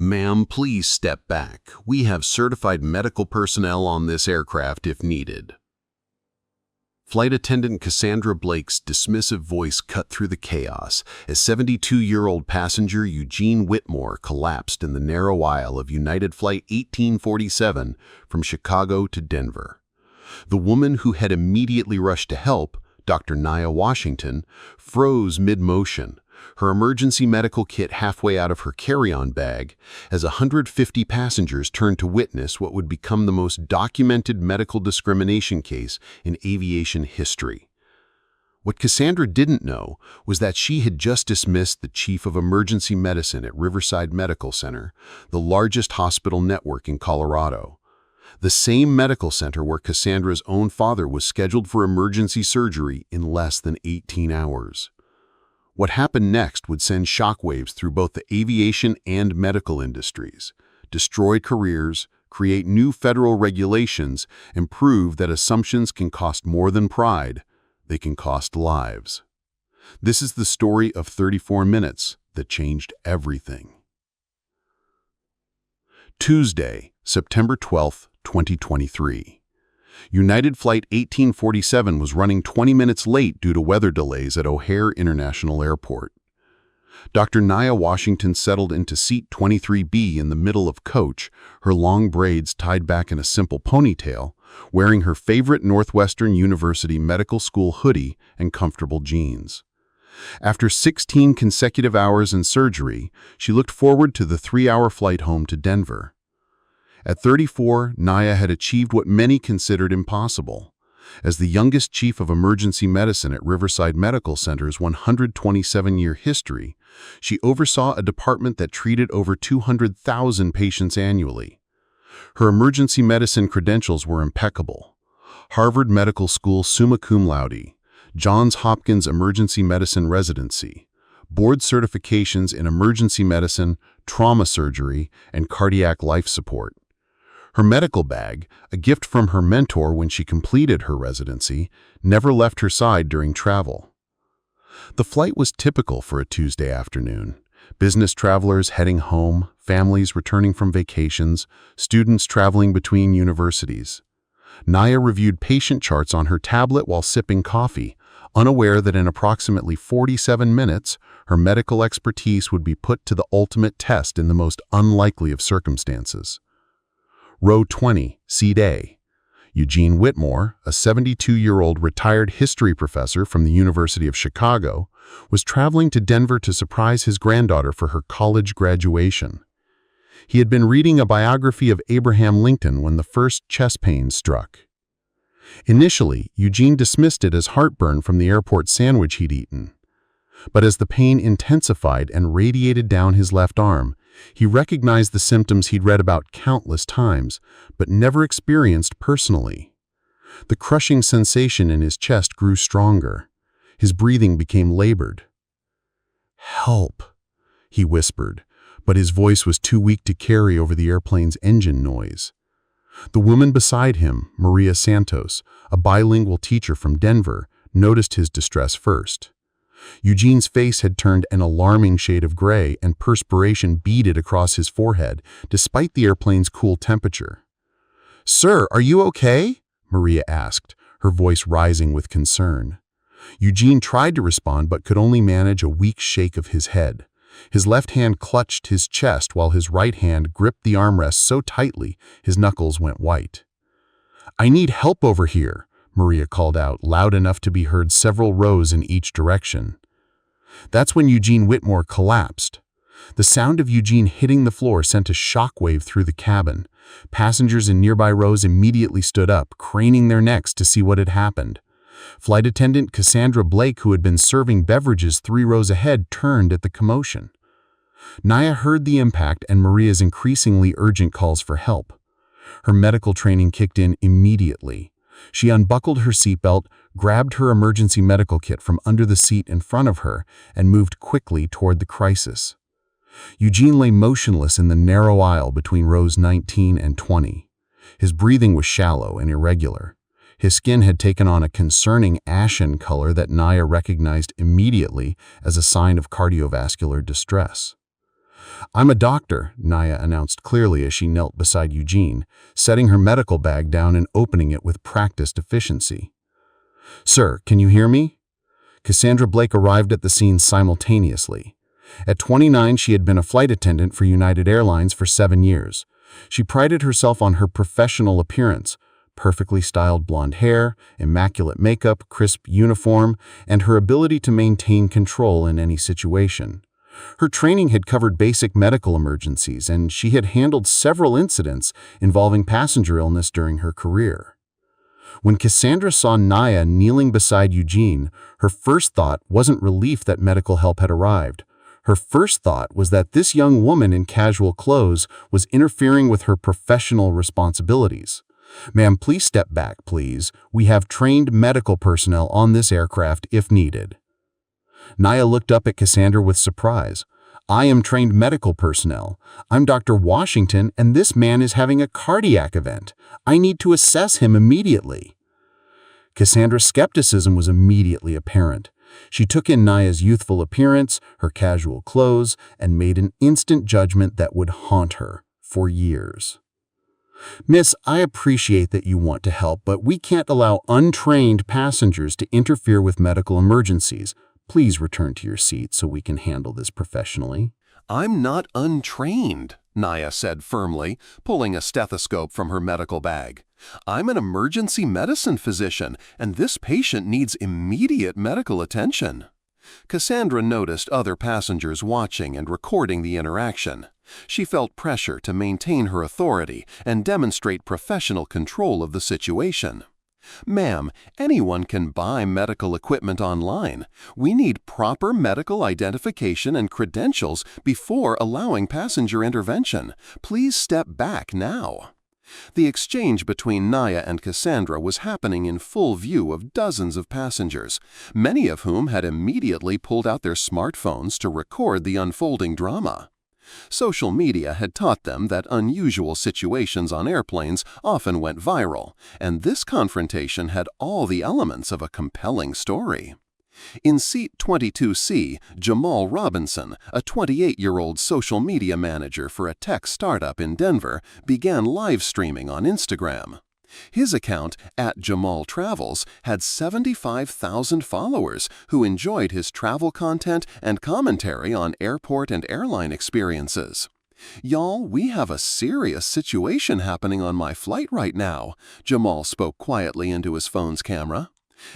Ma'am, please step back. We have certified medical personnel on this aircraft if needed. Flight attendant Cassandra Blake's dismissive voice cut through the chaos as 72-year-old passenger Eugene Whitmore collapsed in the narrow aisle of United Flight 1847 from Chicago to Denver. The woman who had immediately rushed to help, Dr. Nia Washington, froze mid-motion, her emergency medical kit halfway out of her carry-on bag, as 150 passengers turned to witness what would become the most documented medical discrimination case in aviation history. What Cassandra didn't know was that she had just dismissed the chief of emergency medicine at Riverside Medical Center, the largest hospital network in Colorado. The same medical center where Cassandra's own father was scheduled for emergency surgery in less than 18 hours. What happened next would send shockwaves through both the aviation and medical industries, destroy careers, create new federal regulations, and prove that assumptions can cost more than pride. They can cost lives. This is the story of 34 minutes that changed everything. Tuesday, September 12, 2023. United Flight 1847 was running 20 minutes late due to weather delays at O'Hare International Airport. Dr. Nia Washington settled into seat 23B in the middle of coach, her long braids tied back in a simple ponytail, wearing her favorite Northwestern University Medical School hoodie and comfortable jeans. After 16 consecutive hours in surgery, she looked forward to the 3-hour flight home to Denver. At 34, Nia had achieved what many considered impossible. As the youngest chief of emergency medicine at Riverside Medical Center's 127-year history, she oversaw a department that treated over 200,000 patients annually. Her emergency medicine credentials were impeccable. Harvard Medical School summa cum laude, Johns Hopkins Emergency Medicine Residency, board certifications in emergency medicine, trauma surgery, and cardiac life support. Her medical bag, a gift from her mentor when she completed her residency, never left her side during travel. The flight was typical for a Tuesday afternoon. Business travelers heading home, families returning from vacations, students traveling between universities. Nia reviewed patient charts on her tablet while sipping coffee, unaware that in approximately 47 minutes, her medical expertise would be put to the ultimate test in the most unlikely of circumstances. Row 20, Seat A. Eugene Whitmore, a 72-year-old retired history professor from the University of Chicago, was traveling to Denver to surprise his granddaughter for her college graduation. He had been reading a biography of Abraham Lincoln when the first chest pains struck. Initially, Eugene dismissed it as heartburn from the airport sandwich he'd eaten. But as the pain intensified and radiated down his left arm, he recognized the symptoms he'd read about countless times, but never experienced personally. The crushing sensation in his chest grew stronger. His breathing became labored. "Help," he whispered, but his voice was too weak to carry over the airplane's engine noise. The woman beside him, Maria Santos, a bilingual teacher from Denver, noticed his distress first. Eugene's face had turned an alarming shade of gray and perspiration beaded across his forehead, despite the airplane's cool temperature. "Sir, are you okay?" Maria asked, her voice rising with concern. Eugene tried to respond but could only manage a weak shake of his head. His left hand clutched his chest while his right hand gripped the armrest so tightly his knuckles went white. "I need help over here," Maria called out, loud enough to be heard several rows in each direction. That's when Eugene Whitmore collapsed. The sound of Eugene hitting the floor sent a shockwave through the cabin. Passengers in nearby rows immediately stood up, craning their necks to see what had happened. Flight attendant Cassandra Blake, who had been serving beverages 3 rows ahead, turned at the commotion. Nia heard the impact and Maria's increasingly urgent calls for help. Her medical training kicked in immediately. She unbuckled her seatbelt, grabbed her emergency medical kit from under the seat in front of her, and moved quickly toward the crisis. Eugene lay motionless in the narrow aisle between rows 19 and 20. His breathing was shallow and irregular. His skin had taken on a concerning ashen color that Nia recognized immediately as a sign of cardiovascular distress. "I'm a doctor," Nia announced clearly as she knelt beside Eugene, setting her medical bag down and opening it with practiced efficiency. "Sir, can you hear me?" Cassandra Blake arrived at the scene simultaneously. At 29, she had been a flight attendant for United Airlines for 7 years. She prided herself on her professional appearance, perfectly styled blonde hair, immaculate makeup, crisp uniform, and her ability to maintain control in any situation. Her training had covered basic medical emergencies, and she had handled several incidents involving passenger illness during her career. When Cassandra saw Nia kneeling beside Eugene, her first thought wasn't relief that medical help had arrived. Her first thought was that this young woman in casual clothes was interfering with her professional responsibilities. "Ma'am, please step back, please. We have trained medical personnel on this aircraft if needed." Nia looked up at Cassandra with surprise. "I am trained medical personnel. I'm Dr. Washington, and this man is having a cardiac event. I need to assess him immediately." Cassandra's skepticism was immediately apparent. She took in Nia's youthful appearance, her casual clothes, and made an instant judgment that would haunt her for years. "Miss, I appreciate that you want to help, but we can't allow untrained passengers to interfere with medical emergencies. Please return to your seat so we can handle this professionally." "I'm not untrained," Nia said firmly, pulling a stethoscope from her medical bag. "I'm an emergency medicine physician, and this patient needs immediate medical attention." Cassandra noticed other passengers watching and recording the interaction. She felt pressure to maintain her authority and demonstrate professional control of the situation. "Ma'am, anyone can buy medical equipment online. We need proper medical identification and credentials before allowing passenger intervention. Please step back now." The exchange between Nia and Cassandra was happening in full view of dozens of passengers, many of whom had immediately pulled out their smartphones to record the unfolding drama. Social media had taught them that unusual situations on airplanes often went viral, and this confrontation had all the elements of a compelling story. In seat 22C, Jamal Robinson, a 28-year-old social media manager for a tech startup in Denver, began live streaming on Instagram. His account, @JamalTravels, had 75,000 followers who enjoyed his travel content and commentary on airport and airline experiences. "Y'all, we have a serious situation happening on my flight right now," Jamal spoke quietly into his phone's camera.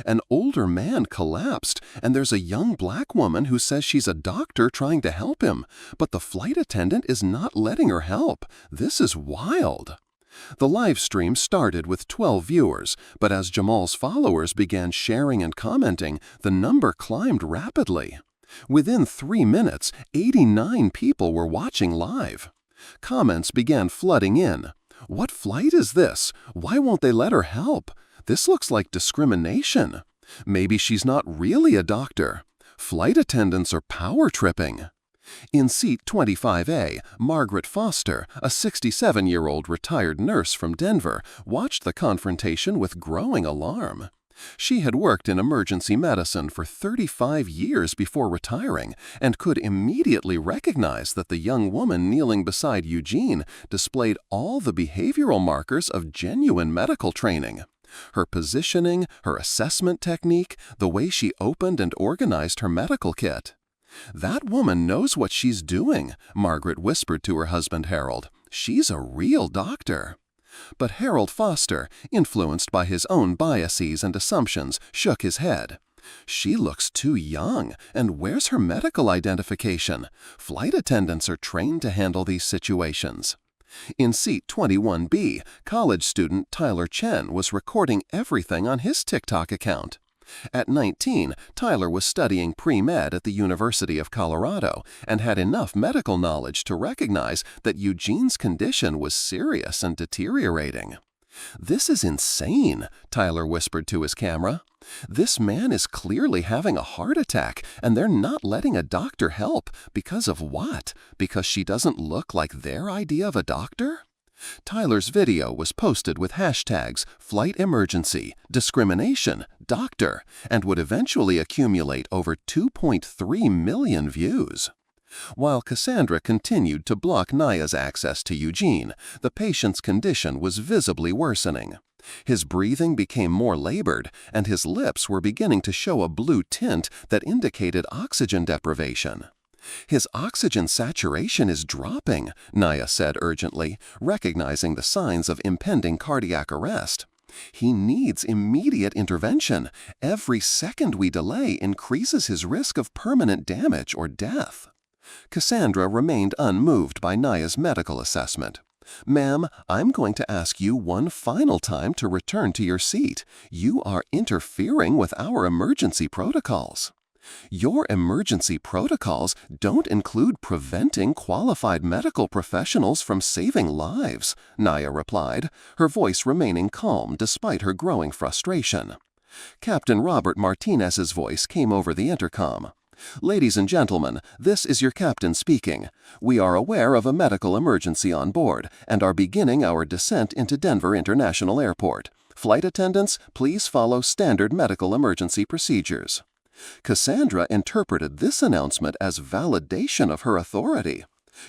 "An older man collapsed, and there's a young black woman who says she's a doctor trying to help him, but the flight attendant is not letting her help. This is wild." The live stream started with 12 viewers, but as Jamal's followers began sharing and commenting, the number climbed rapidly. Within 3 minutes, 89 people were watching live. Comments began flooding in. "What flight is this? Why won't they let her help? This looks like discrimination. Maybe she's not really a doctor. Flight attendants are power tripping." In seat 25A, Margaret Foster, a 67-year-old retired nurse from Denver, watched the confrontation with growing alarm. She had worked in emergency medicine for 35 years before retiring and could immediately recognize that the young woman kneeling beside Eugene displayed all the behavioral markers of genuine medical training. Her positioning, her assessment technique, the way she opened and organized her medical kit. "That woman knows what she's doing," Margaret whispered to her husband Harold. "She's a real doctor." But Harold Foster, influenced by his own biases and assumptions, shook his head. "She looks too young, and where's her medical identification? Flight attendants are trained to handle these situations." In seat 21B, college student Tyler Chen was recording everything on his TikTok account. At 19, Tyler was studying pre-med at the University of Colorado and had enough medical knowledge to recognize that Eugene's condition was serious and deteriorating. "This is insane," Tyler whispered to his camera. "This man is clearly having a heart attack, and they're not letting a doctor help. Because of what? Because she doesn't look like their idea of a doctor?" Tyler's video was posted with hashtags flight emergency, discrimination, doctor, and would eventually accumulate over 2.3 million views. While Cassandra continued to block Nia's access to Eugene, the patient's condition was visibly worsening. His breathing became more labored, and his lips were beginning to show a blue tint that indicated oxygen deprivation. "His oxygen saturation is dropping," Nia said urgently, recognizing the signs of impending cardiac arrest. "He needs immediate intervention. Every second we delay increases his risk of permanent damage or death." Cassandra remained unmoved by Nia's medical assessment. "Ma'am, I'm going to ask you one final time to return to your seat. You are interfering with our emergency protocols." "Your emergency protocols don't include preventing qualified medical professionals from saving lives," Nia replied, her voice remaining calm despite her growing frustration. Captain Robert Martinez's voice came over the intercom. "Ladies and gentlemen, this is your captain speaking. We are aware of a medical emergency on board and are beginning our descent into Denver International Airport. Flight attendants, please follow standard medical emergency procedures." Cassandra interpreted this announcement as validation of her authority.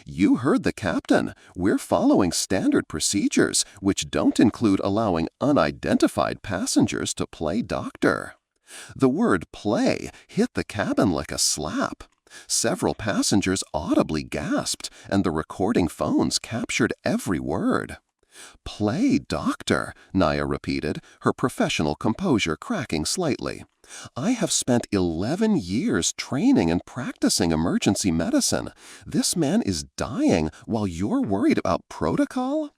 "You heard the captain. We're following standard procedures, which don't include allowing unidentified passengers to play doctor." The word "play" hit the cabin like a slap. Several passengers audibly gasped, and the recording phones captured every word. "Play doctor," Nia repeated, her professional composure cracking slightly. "I have spent 11 years training and practicing emergency medicine. This man is dying while you're worried about protocol?"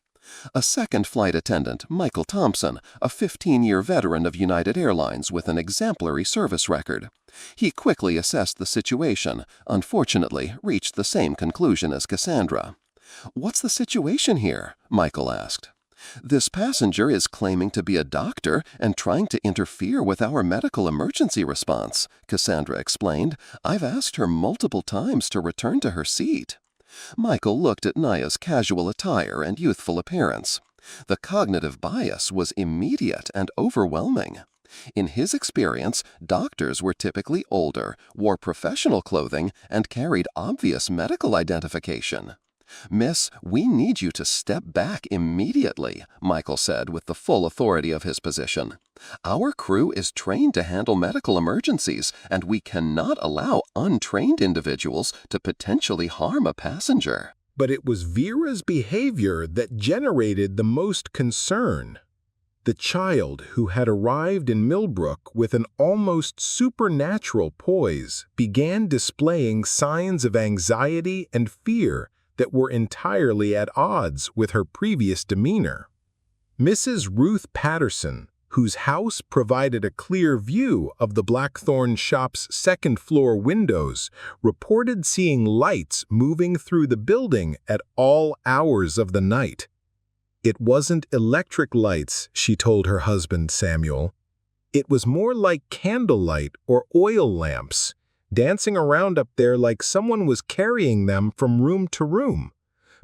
A second flight attendant, Michael Thompson, a 15-year veteran of United Airlines with an exemplary service record. He quickly assessed the situation, unfortunately reached the same conclusion as Cassandra. "What's the situation here?" Michael asked. "This passenger is claiming to be a doctor and trying to interfere with our medical emergency response," Cassandra explained. "I've asked her multiple times to return to her seat." Michael looked at Nia's casual attire and youthful appearance. The cognitive bias was immediate and overwhelming. In his experience, doctors were typically older, wore professional clothing, and carried obvious medical identification. "Miss, we need you to step back immediately," Michael said with the full authority of his position. "Our crew is trained to handle medical emergencies, and we cannot allow untrained individuals to potentially harm a passenger." But it was Vera's behavior that generated the most concern. The child, who had arrived in Millbrook with an almost supernatural poise, began displaying signs of anxiety and fear that were entirely at odds with her previous demeanor. Mrs. Ruth Patterson, whose house provided a clear view of the Blackthorn shop's second-floor windows, reported seeing lights moving through the building at all hours of the night. It wasn't electric lights, she told her husband Samuel. It was more like candlelight or oil lamps, dancing around up there like someone was carrying them from room to room.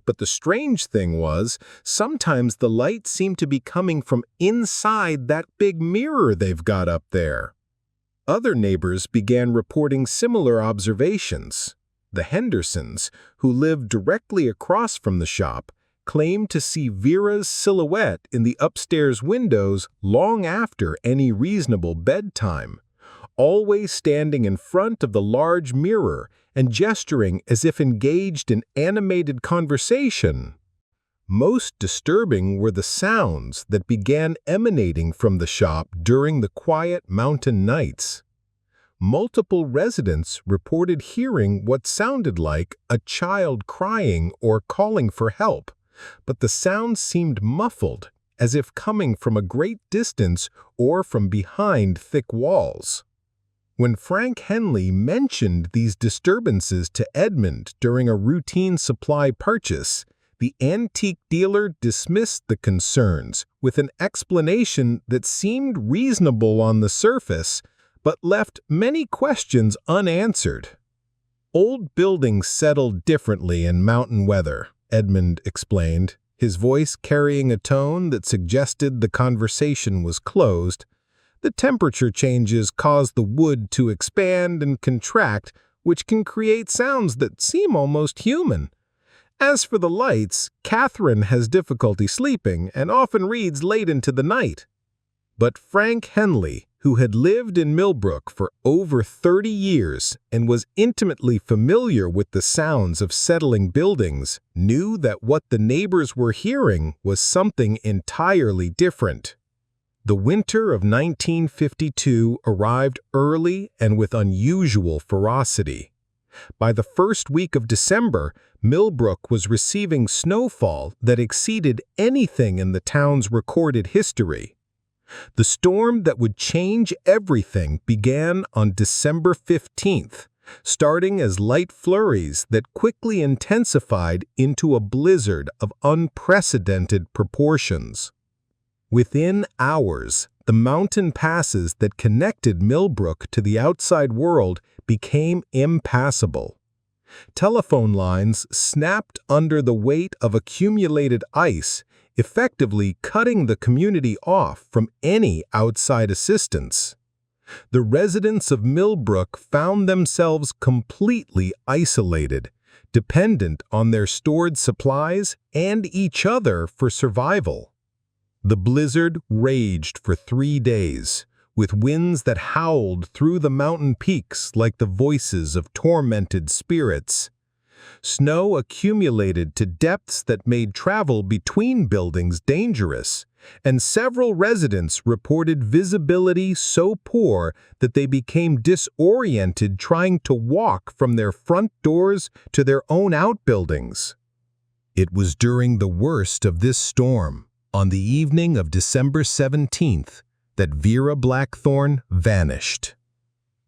But the strange thing was, sometimes the light seemed to be coming from inside that big mirror they've got up there. Other neighbors began reporting similar observations. The Hendersons, who lived directly across from the shop, claimed to see Vera's silhouette in the upstairs windows long after any reasonable bedtime, always standing in front of the large mirror and gesturing as if engaged in animated conversation. Most disturbing were the sounds that began emanating from the shop during the quiet mountain nights. Multiple residents reported hearing what sounded like a child crying or calling for help, but the sound seemed muffled, as if coming from a great distance or from behind thick walls. When Frank Henley mentioned these disturbances to Edmund during a routine supply purchase, the antique dealer dismissed the concerns with an explanation that seemed reasonable on the surface, but left many questions unanswered. "Old buildings settle differently in mountain weather," Edmund explained, his voice carrying a tone that suggested the conversation was closed. "The temperature changes cause the wood to expand and contract, which can create sounds that seem almost human. As for the lights, Catherine has difficulty sleeping and often reads late into the night. But Frank Henley, who had lived in Millbrook for over 30 years and was intimately familiar with the sounds of settling buildings, knew that what the neighbors were hearing was something entirely different. The winter of 1952 arrived early and with unusual ferocity. By the first week of December, Millbrook was receiving snowfall that exceeded anything in the town's recorded history. The storm that would change everything began on December 15th, starting as light flurries that quickly intensified into a blizzard of unprecedented proportions. Within hours, the mountain passes that connected Millbrook to the outside world became impassable. Telephone lines snapped under the weight of accumulated ice, effectively cutting the community off from any outside assistance. The residents of Millbrook found themselves completely isolated, dependent on their stored supplies and each other for survival. The blizzard raged for 3 days, with winds that howled through the mountain peaks like the voices of tormented spirits. Snow accumulated to depths that made travel between buildings dangerous, and several residents reported visibility so poor that they became disoriented trying to walk from their front doors to their own outbuildings. It was during the worst of this storm, on the evening of December 17th, that Vera Blackthorne vanished.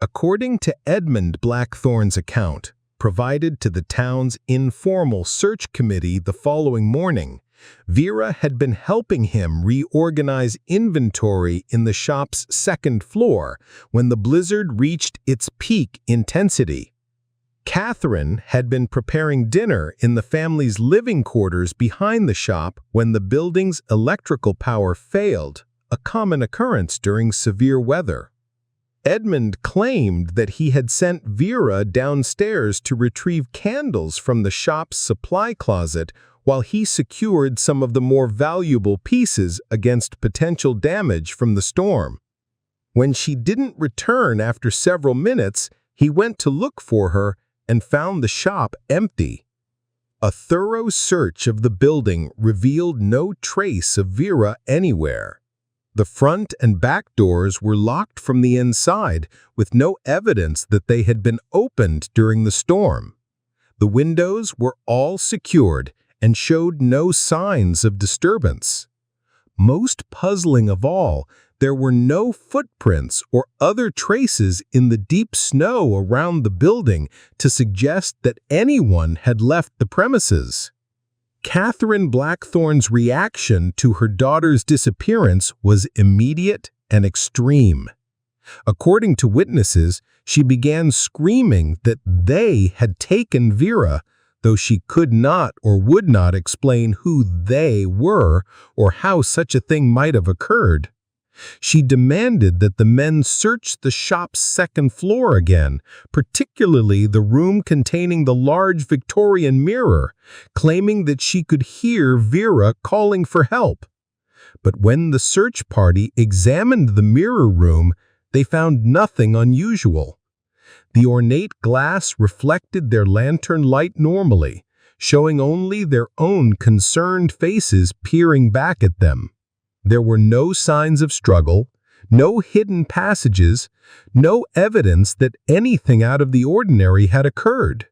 According to Edmund Blackthorne's account, provided to the town's informal search committee the following morning, Vera had been helping him reorganize inventory in the shop's second floor when the blizzard reached its peak intensity. Catherine had been preparing dinner in the family's living quarters behind the shop when the building's electrical power failed, a common occurrence during severe weather. Edmund claimed that he had sent Vera downstairs to retrieve candles from the shop's supply closet while he secured some of the more valuable pieces against potential damage from the storm. When she didn't return after several minutes, he went to look for her and found the shop empty. A thorough search of the building revealed no trace of Vera anywhere. The front and back doors were locked from the inside, with no evidence that they had been opened during the storm. The windows were all secured and showed no signs of disturbance. Most puzzling of all, there were no footprints or other traces in the deep snow around the building to suggest that anyone had left the premises. Catherine Blackthorne's reaction to her daughter's disappearance was immediate and extreme. According to witnesses, she began screaming that they had taken Vera, though she could not or would not explain who they were or how such a thing might have occurred. She demanded that the men search the shop's second floor again, particularly the room containing the large Victorian mirror, claiming that she could hear Vera calling for help. But when the search party examined the mirror room, they found nothing unusual. The ornate glass reflected their lantern light normally, showing only their own concerned faces peering back at them. There were no signs of struggle, no hidden passages, no evidence that anything out of the ordinary had occurred.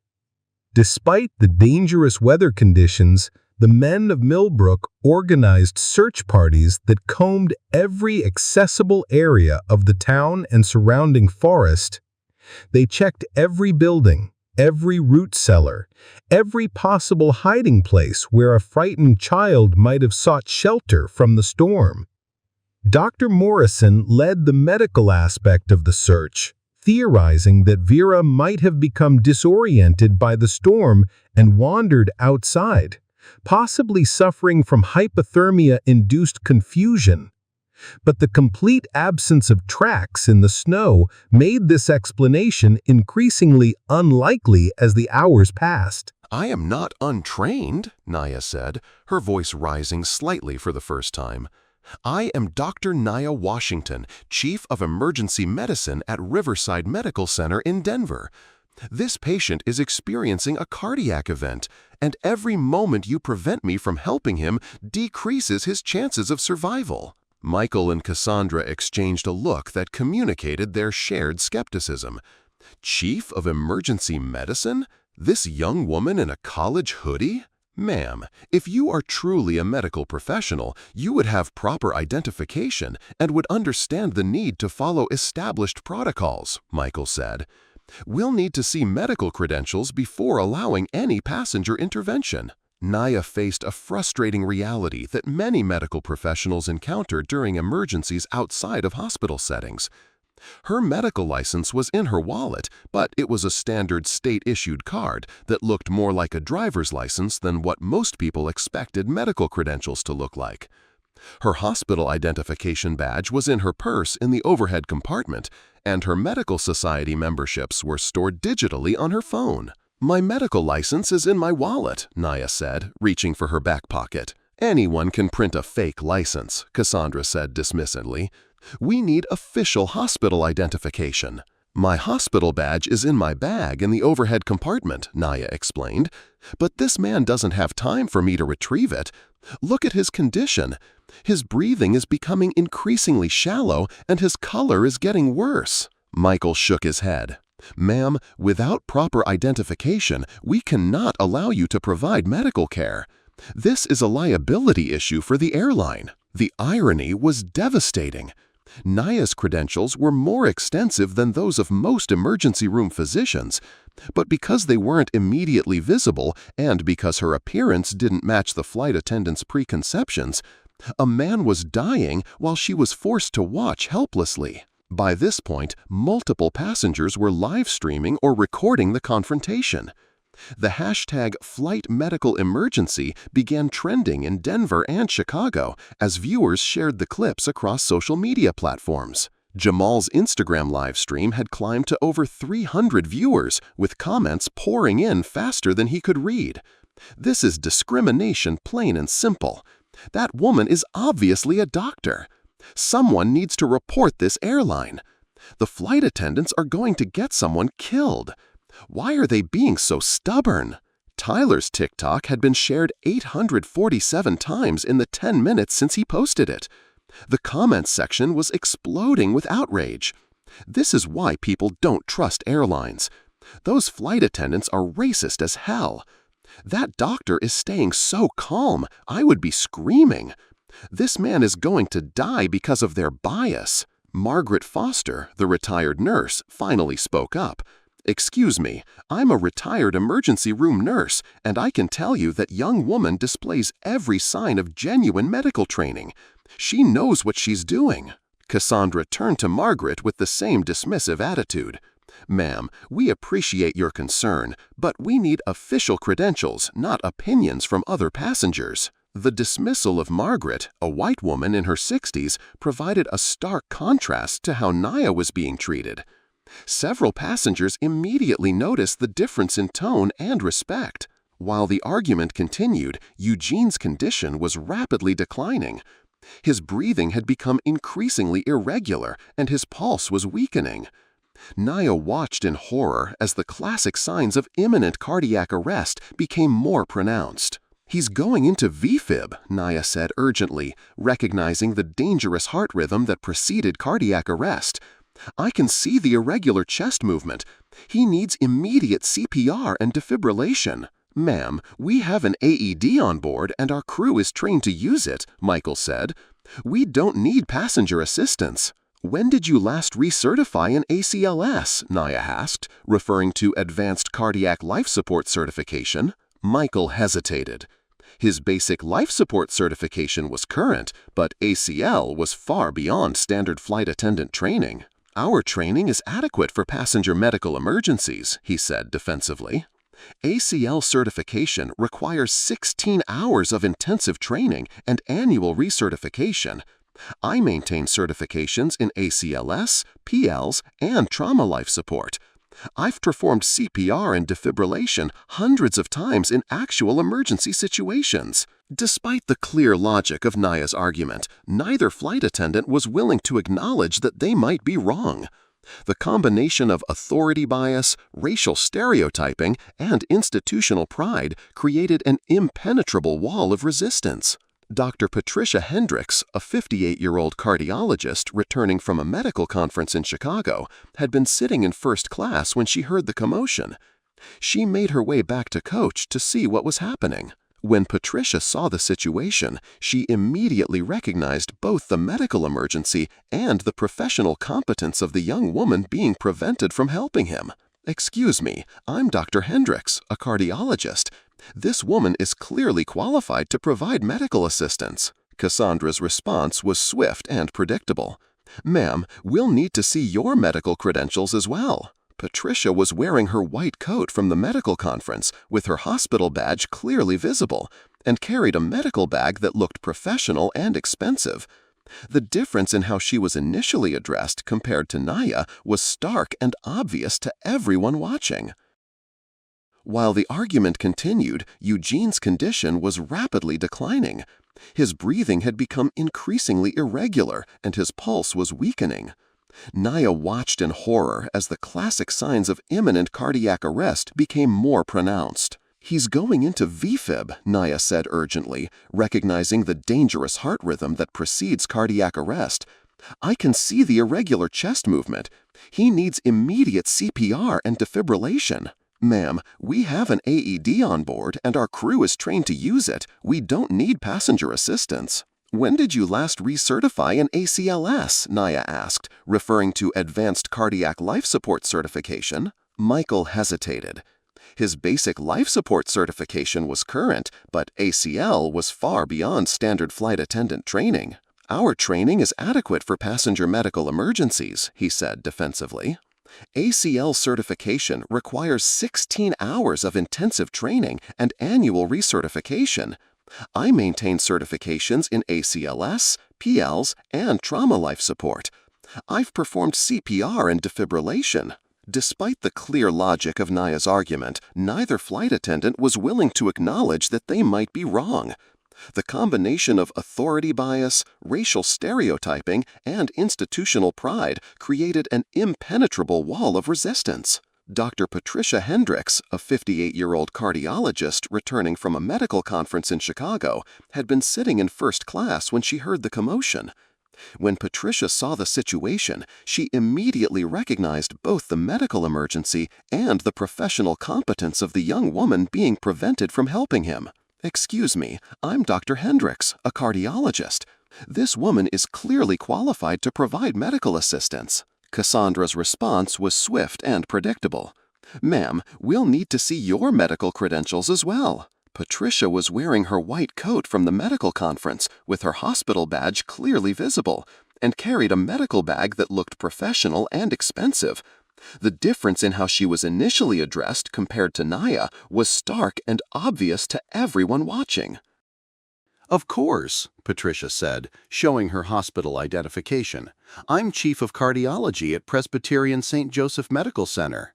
Despite the dangerous weather conditions, the men of Millbrook organized search parties that combed every accessible area of the town and surrounding forest. They checked every building, every root cellar, every possible hiding place where a frightened child might have sought shelter from the storm. Dr. Morrison led the medical aspect of the search, theorizing that Vera might have become disoriented by the storm and wandered outside, possibly suffering from hypothermia-induced confusion. But the complete absence of tracks in the snow made this explanation increasingly unlikely as the hours passed. "I am not untrained," Nia said, her voice rising slightly for the first time. "I am Dr. Nia Washington, Chief of Emergency Medicine at Riverside Medical Center in Denver. This patient is experiencing a cardiac event, and every moment you prevent me from helping him decreases his chances of survival." Michael and Cassandra exchanged a look that communicated their shared skepticism. Chief of Emergency Medicine? This young woman in a college hoodie? "Ma'am, if you are truly a medical professional, you would have proper identification and would understand the need to follow established protocols," Michael said. "We'll need to see medical credentials before allowing any passenger intervention." Nia faced a frustrating reality that many medical professionals encounter during emergencies outside of hospital settings. Her medical license was in her wallet, but it was a standard state-issued card that looked more like a driver's license than what most people expected medical credentials to look like. Her hospital identification badge was in her purse in the overhead compartment, and her medical society memberships were stored digitally on her phone. "My medical license is in my wallet," Nia said, reaching for her back pocket. "Anyone can print a fake license," Cassandra said dismissively. "We need official hospital identification." "My hospital badge is in my bag in the overhead compartment," Nia explained. "But this man doesn't have time for me to retrieve it. Look at his condition. His breathing is becoming increasingly shallow and his color is getting worse." Michael shook his head. "Ma'am, without proper identification, we cannot allow you to provide medical care. This is a liability issue for the airline." The irony was devastating. Nia's credentials were more extensive than those of most emergency room physicians, but because they weren't immediately visible and because her appearance didn't match the flight attendant's preconceptions, a man was dying while she was forced to watch helplessly. By this point, multiple passengers were live streaming or recording the confrontation. The hashtag #FlightMedicalEmergency began trending in Denver and Chicago as viewers shared the clips across social media platforms. Jamal's Instagram live stream had climbed to over 300 viewers, with comments pouring in faster than he could read. "This is discrimination, plain and simple. That woman is obviously a doctor. Someone needs to report this airline. The flight attendants are going to get someone killed. Why are they being so stubborn?" Tyler's TikTok had been shared 847 times in the 10 minutes since he posted it. The comments section was exploding with outrage. "This is why people don't trust airlines. Those flight attendants are racist as hell. That doctor is staying so calm, I would be screaming. This man is going to die because of their bias." Margaret Foster, the retired nurse, finally spoke up. "Excuse me, I'm a retired emergency room nurse, and I can tell you that young woman displays every sign of genuine medical training. She knows what she's doing." Cassandra turned to Margaret with the same dismissive attitude. "Ma'am, we appreciate your concern, but we need official credentials, not opinions from other passengers." The dismissal of Margaret, a white woman in her 60s, provided a stark contrast to how Nia was being treated. Several passengers immediately noticed the difference in tone and respect. While the argument continued, Eugene's condition was rapidly declining. His breathing had become increasingly irregular, and his pulse was weakening. Nia watched in horror as the classic signs of imminent cardiac arrest became more pronounced. "He's going into VFib," Nia said urgently, recognizing the dangerous heart rhythm that preceded cardiac arrest. "I can see the irregular chest movement. He needs immediate CPR and defibrillation." "Ma'am, we have an AED on board and our crew is trained to use it," Michael said. "We don't need passenger assistance." "When did you last recertify an ACLS?" Nia asked, referring to Advanced Cardiac Life Support Certification. Michael hesitated. His basic life support certification was current, but ACL was far beyond standard flight attendant training. "Our training is adequate for passenger medical emergencies," he said defensively. "ACL certification requires 16 hours of intensive training and annual recertification. I maintain certifications in ACLS, PLs, and trauma life support. I've performed CPR and defibrillation hundreds of times in actual emergency situations. Despite the clear logic of Nia's argument, neither flight attendant was willing to acknowledge that they might be wrong. The combination of authority bias, racial stereotyping, and institutional pride created an impenetrable wall of resistance. Dr. Patricia Hendricks, a 58-year-old cardiologist returning from a medical conference in Chicago, had been sitting in first class when she heard the commotion. She made her way back to coach to see what was happening. When Patricia saw the situation, she immediately recognized both the medical emergency and the professional competence of the young woman being prevented from helping him. "Excuse me, I'm Dr. Hendricks, a cardiologist. This woman is clearly qualified to provide medical assistance." Cassandra's response was swift and predictable. "Ma'am, we'll need to see your medical credentials as well." Patricia was wearing her white coat from the medical conference, with her hospital badge clearly visible, and carried a medical bag that looked professional and expensive. The difference in how she was initially addressed compared to Nia was stark and obvious to everyone watching. While the argument continued, Eugene's condition was rapidly declining. His breathing had become increasingly irregular, and his pulse was weakening. Nia watched in horror as the classic signs of imminent cardiac arrest became more pronounced. "He's going into VFib," Nia said urgently, recognizing the dangerous heart rhythm that precedes cardiac arrest. "I can see the irregular chest movement. He needs immediate CPR and defibrillation." "Ma'am, we have an AED on board and our crew is trained to use it. We don't need passenger assistance." "When did you last recertify an ACLS?" Nia asked, referring to Advanced Cardiac Life Support Certification. Michael hesitated. His basic life support certification was current, but ACL was far beyond standard flight attendant training. "Our training is adequate for passenger medical emergencies," he said defensively. "ACL certification requires 16 hours of intensive training and annual recertification. I maintain certifications in ACLS, PLs, and trauma life support. I've performed CPR and defibrillation." Despite the clear logic of Nia's argument, neither flight attendant was willing to acknowledge that they might be wrong. The combination of authority bias, racial stereotyping, and institutional pride created an impenetrable wall of resistance. Dr. Patricia Hendricks, a 58-year-old cardiologist returning from a medical conference in Chicago, had been sitting in first class when she heard the commotion. When Patricia saw the situation, she immediately recognized both the medical emergency and the professional competence of the young woman being prevented from helping him. "Excuse me, I'm Dr. Hendricks, a cardiologist. This woman is clearly qualified to provide medical assistance." Cassandra's response was swift and predictable. "Ma'am, we'll need to see your medical credentials as well." Patricia was wearing her white coat from the medical conference, with her hospital badge clearly visible, and carried a medical bag that looked professional and expensive. The difference in how she was initially addressed compared to Nia was stark and obvious to everyone watching. "Of course," Patricia said, showing her hospital identification. "I'm Chief of Cardiology at Presbyterian St. Joseph Medical Center."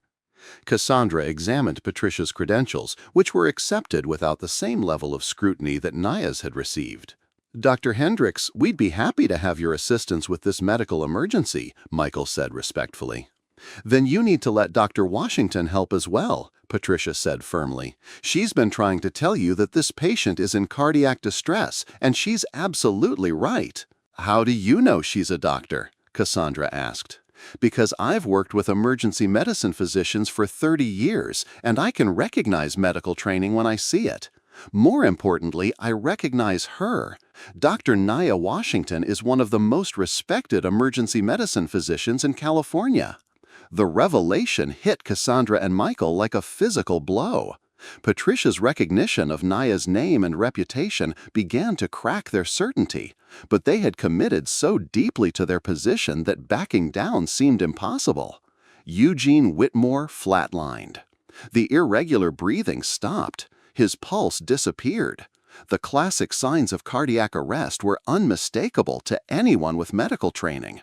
Cassandra examined Patricia's credentials, which were accepted without the same level of scrutiny that Nia's had received. "Dr. Hendricks, we'd be happy to have your assistance with this medical emergency," Michael said respectfully. "Then you need to let Dr. Washington help as well," Patricia said firmly. "She's been trying to tell you that this patient is in cardiac distress, and she's absolutely right." "How do you know she's a doctor?" Cassandra asked. "Because I've worked with emergency medicine physicians for 30 years, and I can recognize medical training when I see it. More importantly, I recognize her. Dr. Nia Washington is one of the most respected emergency medicine physicians in California." The revelation hit Cassandra and Michael like a physical blow. Patricia's recognition of Nia's name and reputation began to crack their certainty, but they had committed so deeply to their position that backing down seemed impossible. Eugene Whitmore flatlined. The irregular breathing stopped. His pulse disappeared. The classic signs of cardiac arrest were unmistakable to anyone with medical training.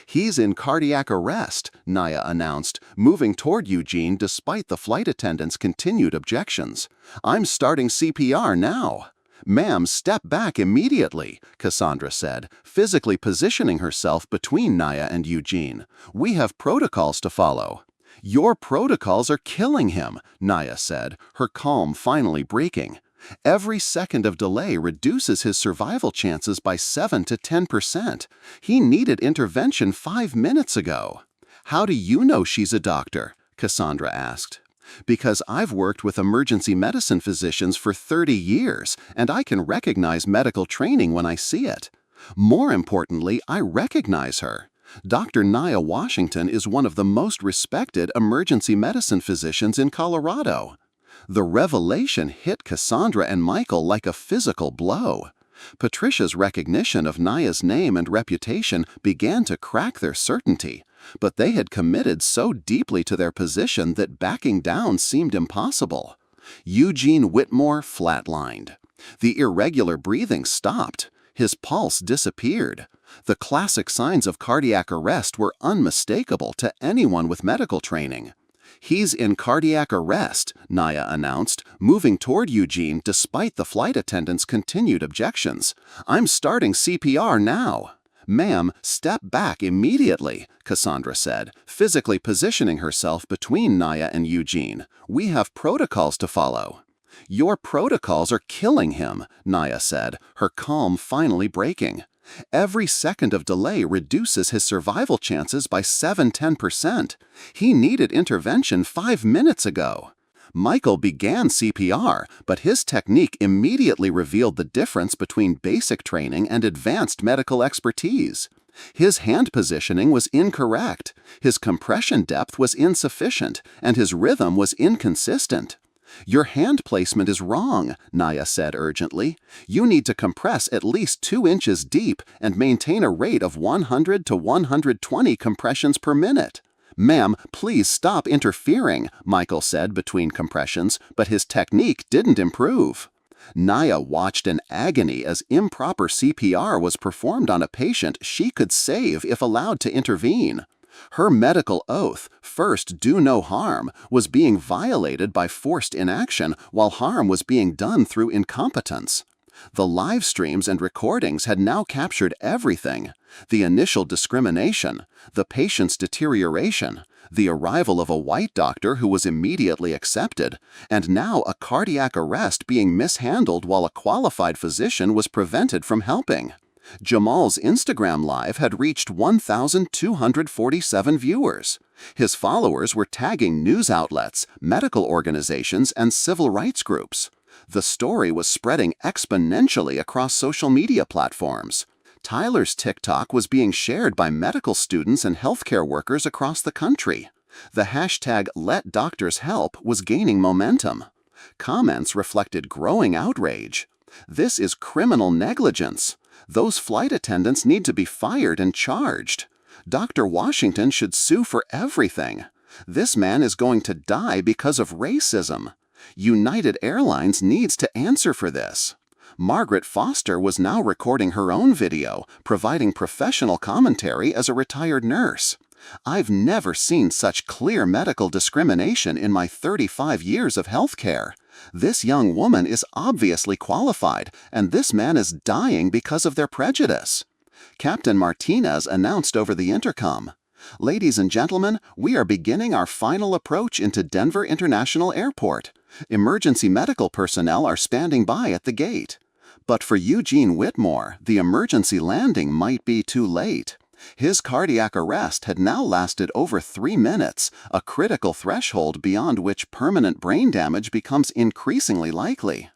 "He's in cardiac arrest," Nia announced, moving toward Eugene despite the flight attendant's continued objections. "I'm starting CPR now." "Ma'am, step back immediately," Cassandra said, physically positioning herself between Nia and Eugene. "We have protocols to follow." "Your protocols are killing him," Nia said, her calm finally breaking. "Every second of delay reduces his survival chances by 7 to 10%. He needed intervention 5 minutes ago." "How do you know she's a doctor?" Cassandra asked. "Because I've worked with emergency medicine physicians for 30 years, and I can recognize medical training when I see it. More importantly, I recognize her. Dr. Nia Washington is one of the most respected emergency medicine physicians in Colorado." The revelation hit Cassandra and Michael like a physical blow. Patricia's recognition of Nia's name and reputation began to crack their certainty, but they had committed so deeply to their position that backing down seemed impossible. Eugene Whitmore flatlined. The irregular breathing stopped. His pulse disappeared. The classic signs of cardiac arrest were unmistakable to anyone with medical training. "He's in cardiac arrest," Nia announced, moving toward Eugene despite the flight attendant's continued objections. "I'm starting CPR now." "Ma'am, step back immediately," Cassandra said, physically positioning herself between Nia and Eugene. "We have protocols to follow." "Your protocols are killing him," Nia said, her calm finally breaking. "Every second of delay reduces his survival chances by 7–10%. He needed intervention 5 minutes ago." Michael began CPR, but his technique immediately revealed the difference between basic training and advanced medical expertise. His hand positioning was incorrect, his compression depth was insufficient, and his rhythm was inconsistent. "Your hand placement is wrong," Nia said urgently. "You need to compress at least 2 inches deep and maintain a rate of 100 to 120 compressions per minute." "Ma'am, please stop interfering," Michael said between compressions, but his technique didn't improve. Nia watched in agony as improper CPR was performed on a patient she could save if allowed to intervene. Her medical oath, "First, do no harm," was being violated by forced inaction while harm was being done through incompetence. The live streams and recordings had now captured everything: the initial discrimination, the patient's deterioration, the arrival of a white doctor who was immediately accepted, and now a cardiac arrest being mishandled while a qualified physician was prevented from helping. Jamal's Instagram Live had reached 1,247 viewers. His followers were tagging news outlets, medical organizations, and civil rights groups. The story was spreading exponentially across social media platforms. Tyler's TikTok was being shared by medical students and healthcare workers across the country. The hashtag #LetDoctorsHelp was gaining momentum. Comments reflected growing outrage. "This is criminal negligence. Those flight attendants need to be fired and charged. Dr. Washington should sue for everything. This man is going to die because of racism. United Airlines needs to answer for this." Margaret Foster was now recording her own video, providing professional commentary as a retired nurse. "I've never seen such clear medical discrimination in my 35 years of healthcare. This young woman is obviously qualified, and this man is dying because of their prejudice." Captain Martinez announced over the intercom, "Ladies and gentlemen, we are beginning our final approach into Denver International Airport. Emergency medical personnel are standing by at the gate." But for Eugene Whitmore, the emergency landing might be too late. His cardiac arrest had now lasted over 3 minutes, a critical threshold beyond which permanent brain damage becomes increasingly likely.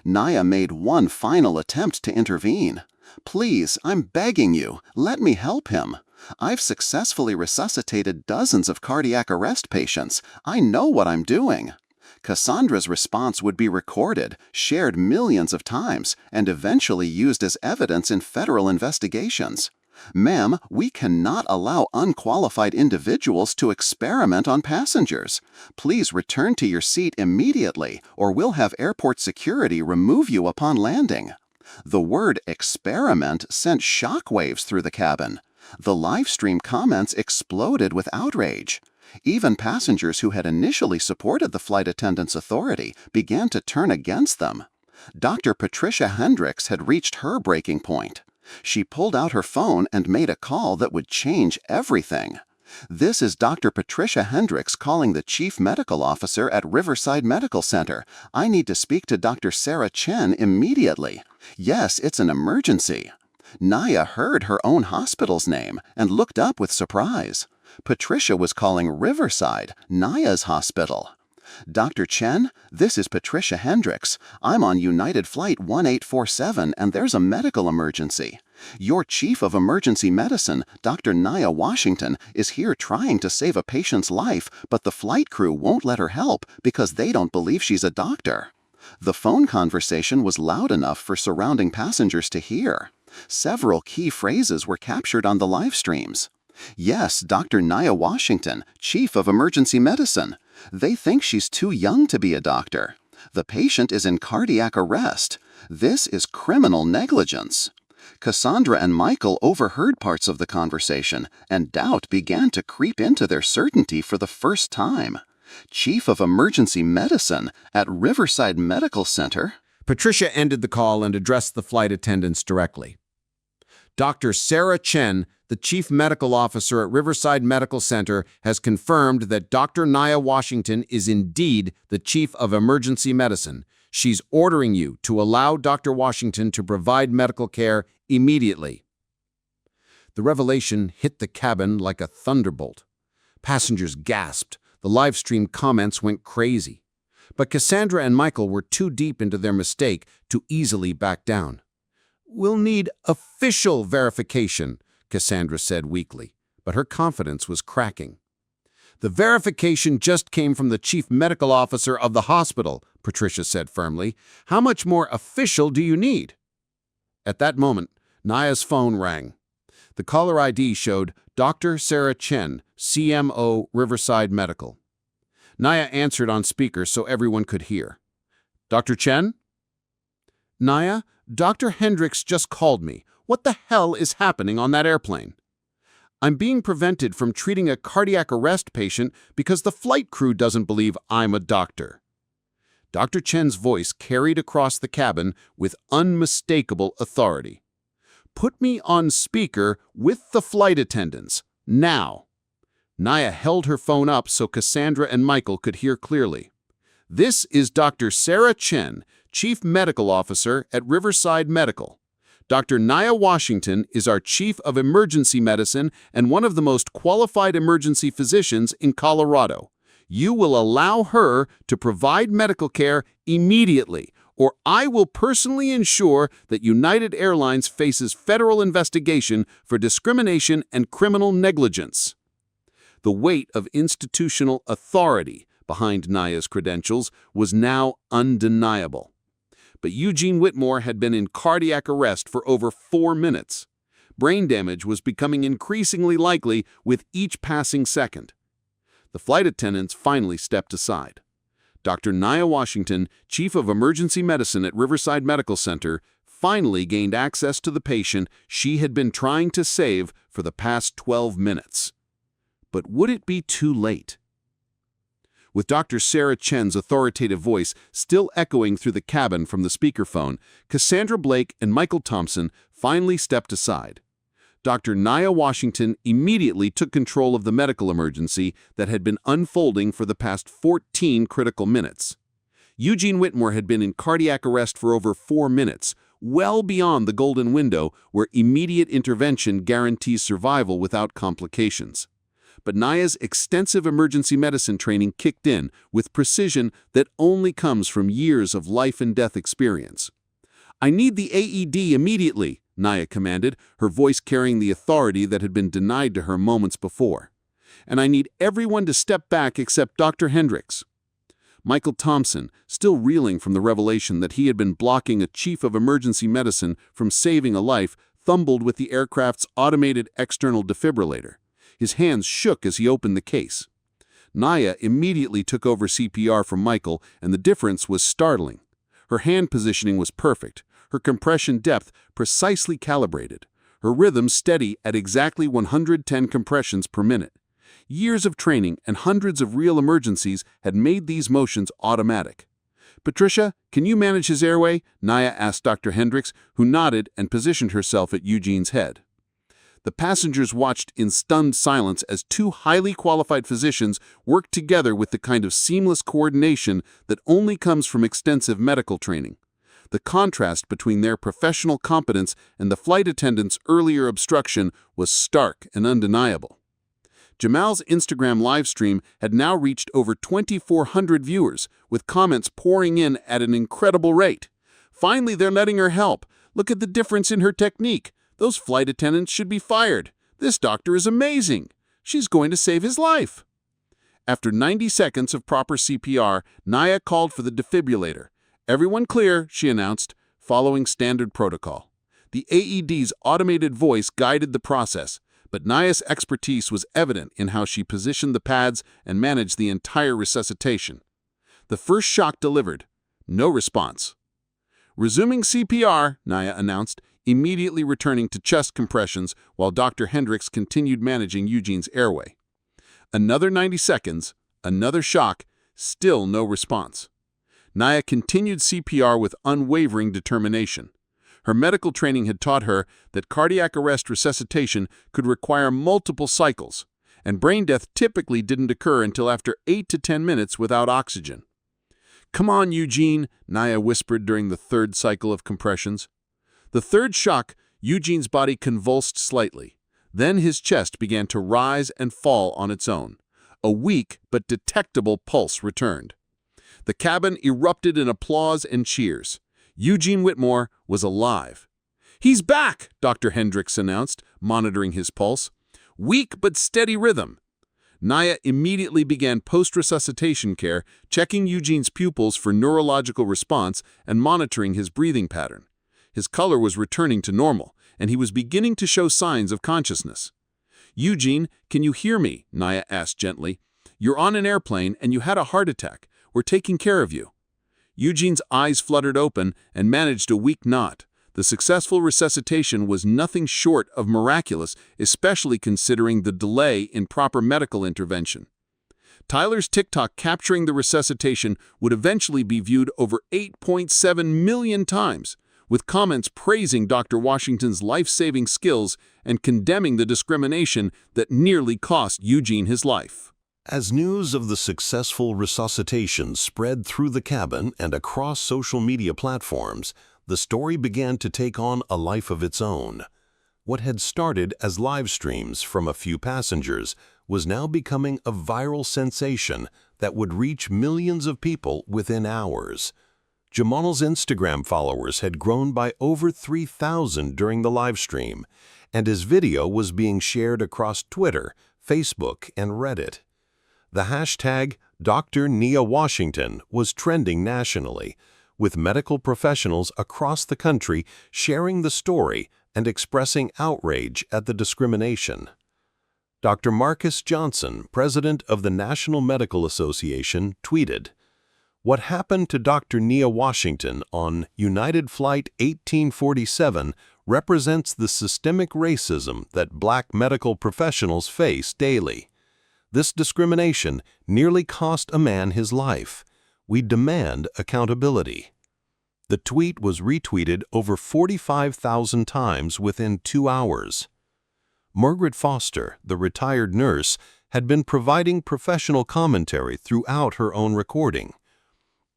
Nia made one final attempt to intervene. "Please, I'm begging you, let me help him. I've successfully resuscitated dozens of cardiac arrest patients. I know what I'm doing." Cassandra's response would be recorded, shared millions of times, and eventually used as evidence in federal investigations. "Ma'am, we cannot allow unqualified individuals to experiment on passengers. Please return to your seat immediately, or we'll have airport security remove you upon landing." The word experiment sent shockwaves through the cabin. The live stream comments exploded with outrage. Even passengers who had initially supported the flight attendant's authority began to turn against them. Dr. Patricia Hendricks had reached her breaking point. She pulled out her phone and made a call that would change everything. "This is Dr. Patricia Hendricks calling the Chief Medical Officer at Riverside Medical Center. I need to speak to Dr. Sarah Chen immediately. Yes, it's an emergency." Nia heard her own hospital's name and looked up with surprise. Patricia was calling Riverside, Nia's hospital. "Dr. Chen, this is Patricia Hendricks. I'm on United Flight 1847 and there's a medical emergency. Your Chief of Emergency Medicine, Dr. Nia Washington, is here trying to save a patient's life, but the flight crew won't let her help because they don't believe she's a doctor." The phone conversation was loud enough for surrounding passengers to hear. Several key phrases were captured on the live streams. "Yes, Dr. Nia Washington, Chief of Emergency Medicine. They think she's too young to be a doctor. The patient is in cardiac arrest. This is criminal negligence." Cassandra and Michael overheard parts of the conversation, and doubt began to creep into their certainty for the first time. Chief of Emergency Medicine at Riverside Medical Center? Patricia ended the call and addressed the flight attendants directly. "Dr. Sarah Chen, the Chief Medical Officer at Riverside Medical Center, has confirmed that Dr. Nia Washington is indeed the Chief of Emergency Medicine. She's ordering you to allow Dr. Washington to provide medical care immediately." The revelation hit the cabin like a thunderbolt. Passengers gasped. The live stream comments went crazy. But Cassandra and Michael were too deep into their mistake to easily back down. "We'll need official verification," Cassandra said weakly, but her confidence was cracking. "The verification just came from the Chief Medical Officer of the hospital," Patricia said firmly. "How much more official do you need?" At that moment, Nia's phone rang. The caller ID showed Dr. Sarah Chen, CMO, Riverside Medical. Nia answered on speaker so everyone could hear. "Dr. Chen?" "Nia, Dr. Hendricks just called me. What the hell is happening on that airplane?" "I'm being prevented from treating a cardiac arrest patient because the flight crew doesn't believe I'm a doctor." Dr. Chen's voice carried across the cabin with unmistakable authority. "Put me on speaker with the flight attendants, now." Nia held her phone up so Cassandra and Michael could hear clearly. "This is Dr. Sarah Chen, Chief Medical Officer at Riverside Medical. Dr. Nia Washington is our Chief of Emergency Medicine and one of the most qualified emergency physicians in Colorado. You will allow her to provide medical care immediately, or I will personally ensure that United Airlines faces federal investigation for discrimination and criminal negligence." The weight of institutional authority behind Nia's credentials was now undeniable. But Eugene Whitmore had been in cardiac arrest for over 4 minutes. Brain damage was becoming increasingly likely with each passing second. The flight attendants finally stepped aside. Dr. Nia Washington, Chief of Emergency Medicine at Riverside Medical Center, finally gained access to the patient she had been trying to save for the past 12 minutes. But would it be too late? With Dr. Sarah Chen's authoritative voice still echoing through the cabin from the speakerphone, Cassandra Blake and Michael Thompson finally stepped aside. Dr. Nia Washington immediately took control of the medical emergency that had been unfolding for the past 14 critical minutes. Eugene Whitmore had been in cardiac arrest for over 4 minutes, well beyond the golden window where immediate intervention guarantees survival without complications. But Nia's extensive emergency medicine training kicked in with precision that only comes from years of life and death experience. "I need the AED immediately," Nia commanded, her voice carrying the authority that had been denied to her moments before. "And I need everyone to step back except Dr. Hendricks." Michael Thompson, still reeling from the revelation that he had been blocking a chief of emergency medicine from saving a life, fumbled with the aircraft's automated external defibrillator. His hands shook as he opened the case. Nia immediately took over CPR from Michael, and the difference was startling. Her hand positioning was perfect, her compression depth precisely calibrated, her rhythm steady at exactly 110 compressions per minute. Years of training and hundreds of real emergencies had made these motions automatic. "Patricia, can you manage his airway?" Nia asked Dr. Hendricks, who nodded and positioned herself at Eugene's head. The passengers watched in stunned silence as two highly qualified physicians worked together with the kind of seamless coordination that only comes from extensive medical training. The contrast between their professional competence and the flight attendant's earlier obstruction was stark and undeniable. Jamal's Instagram livestream had now reached over 2,400 viewers, with comments pouring in at an incredible rate. "Finally, they're letting her help. Look at the difference in her technique. Those flight attendants should be fired. This doctor is amazing. She's going to save his life." After 90 seconds of proper CPR, Nia called for the defibrillator. "Everyone clear," she announced, following standard protocol. The AED's automated voice guided the process, but Nia's expertise was evident in how she positioned the pads and managed the entire resuscitation. The first shock delivered. No response. "Resuming CPR," Nia announced, immediately returning to chest compressions while Dr. Hendricks continued managing Eugene's airway. Another 90 seconds, another shock, still no response. Nia continued CPR with unwavering determination. Her medical training had taught her that cardiac arrest resuscitation could require multiple cycles, and brain death typically didn't occur until after 8 to 10 minutes without oxygen. "Come on, Eugene," Nia whispered during the third cycle of compressions. The third shock, Eugene's body convulsed slightly. Then his chest began to rise and fall on its own. A weak but detectable pulse returned. The cabin erupted in applause and cheers. Eugene Whitmore was alive. "He's back," Dr. Hendricks announced, monitoring his pulse. "Weak but steady rhythm." Nia immediately began post-resuscitation care, checking Eugene's pupils for neurological response and monitoring his breathing pattern. His color was returning to normal, and he was beginning to show signs of consciousness. "Eugene, can you hear me?" Nia asked gently. "You're on an airplane and you had a heart attack. We're taking care of you." Eugene's eyes fluttered open and managed a weak nod. The successful resuscitation was nothing short of miraculous, especially considering the delay in proper medical intervention. Tyler's TikTok capturing the resuscitation would eventually be viewed over 8.7 million times, with comments praising Dr. Washington's life-saving skills and condemning the discrimination that nearly cost Eugene his life. As news of the successful resuscitation spread through the cabin and across social media platforms, the story began to take on a life of its own. What had started as live streams from a few passengers was now becoming a viral sensation that would reach millions of people within hours. Jamal's Instagram followers had grown by over 3,000 during the live stream, and his video was being shared across Twitter, Facebook, and Reddit. The hashtag Dr. Nia Washington was trending nationally, with medical professionals across the country sharing the story and expressing outrage at the discrimination. Dr. Marcus Johnson, president of the National Medical Association, tweeted, "What happened to Dr. Nia Washington on United Flight 1847 represents the systemic racism that Black medical professionals face daily. This discrimination nearly cost a man his life. We demand accountability." The tweet was retweeted over 45,000 times within 2 hours. Margaret Foster, the retired nurse, had been providing professional commentary throughout her own recording.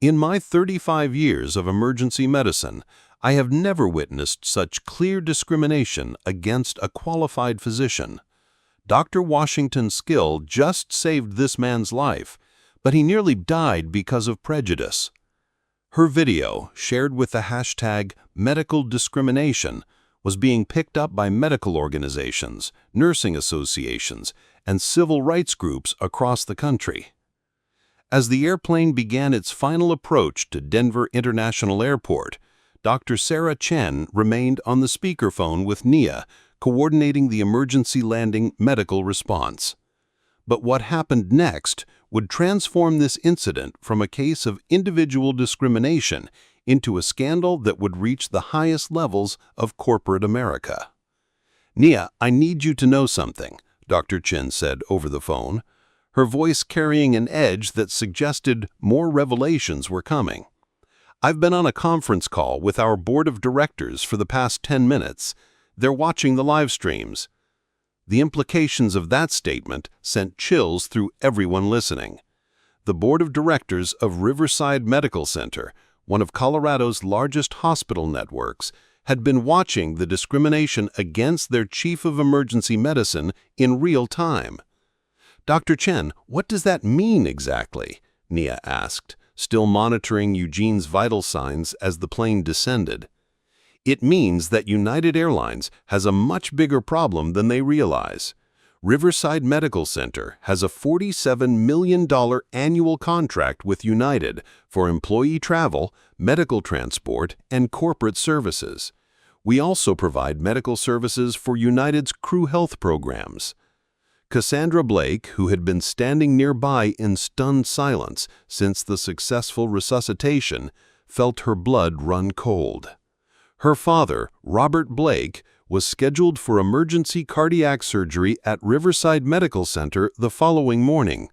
"In my 35 years of emergency medicine, I have never witnessed such clear discrimination against a qualified physician. Dr. Washington's skill just saved this man's life, but he nearly died because of prejudice." Her video, shared with the hashtag medical discrimination, was being picked up by medical organizations, nursing associations, and civil rights groups across the country. As the airplane began its final approach to Denver International Airport, Dr. Sarah Chen remained on the speakerphone with Nia, coordinating the emergency landing medical response. But what happened next would transform this incident from a case of individual discrimination into a scandal that would reach the highest levels of corporate America. "Nia, I need you to know something," Dr. Chen said over the phone, her voice carrying an edge that suggested more revelations were coming. "I've been on a conference call with our board of directors for the past 10 minutes. They're watching the live streams." The implications of that statement sent chills through everyone listening. The board of directors of Riverside Medical Center, one of Colorado's largest hospital networks, had been watching the discrimination against their chief of emergency medicine in real time. "Dr. Chen, what does that mean exactly?" Nia asked, still monitoring Eugene's vital signs as the plane descended. "It means that United Airlines has a much bigger problem than they realize. Riverside Medical Center has a $47 million annual contract with United for employee travel, medical transport, and corporate services. We also provide medical services for United's crew health programs." Cassandra Blake, who had been standing nearby in stunned silence since the successful resuscitation, felt her blood run cold. Her father, Robert Blake, was scheduled for emergency cardiac surgery at Riverside Medical Center the following morning,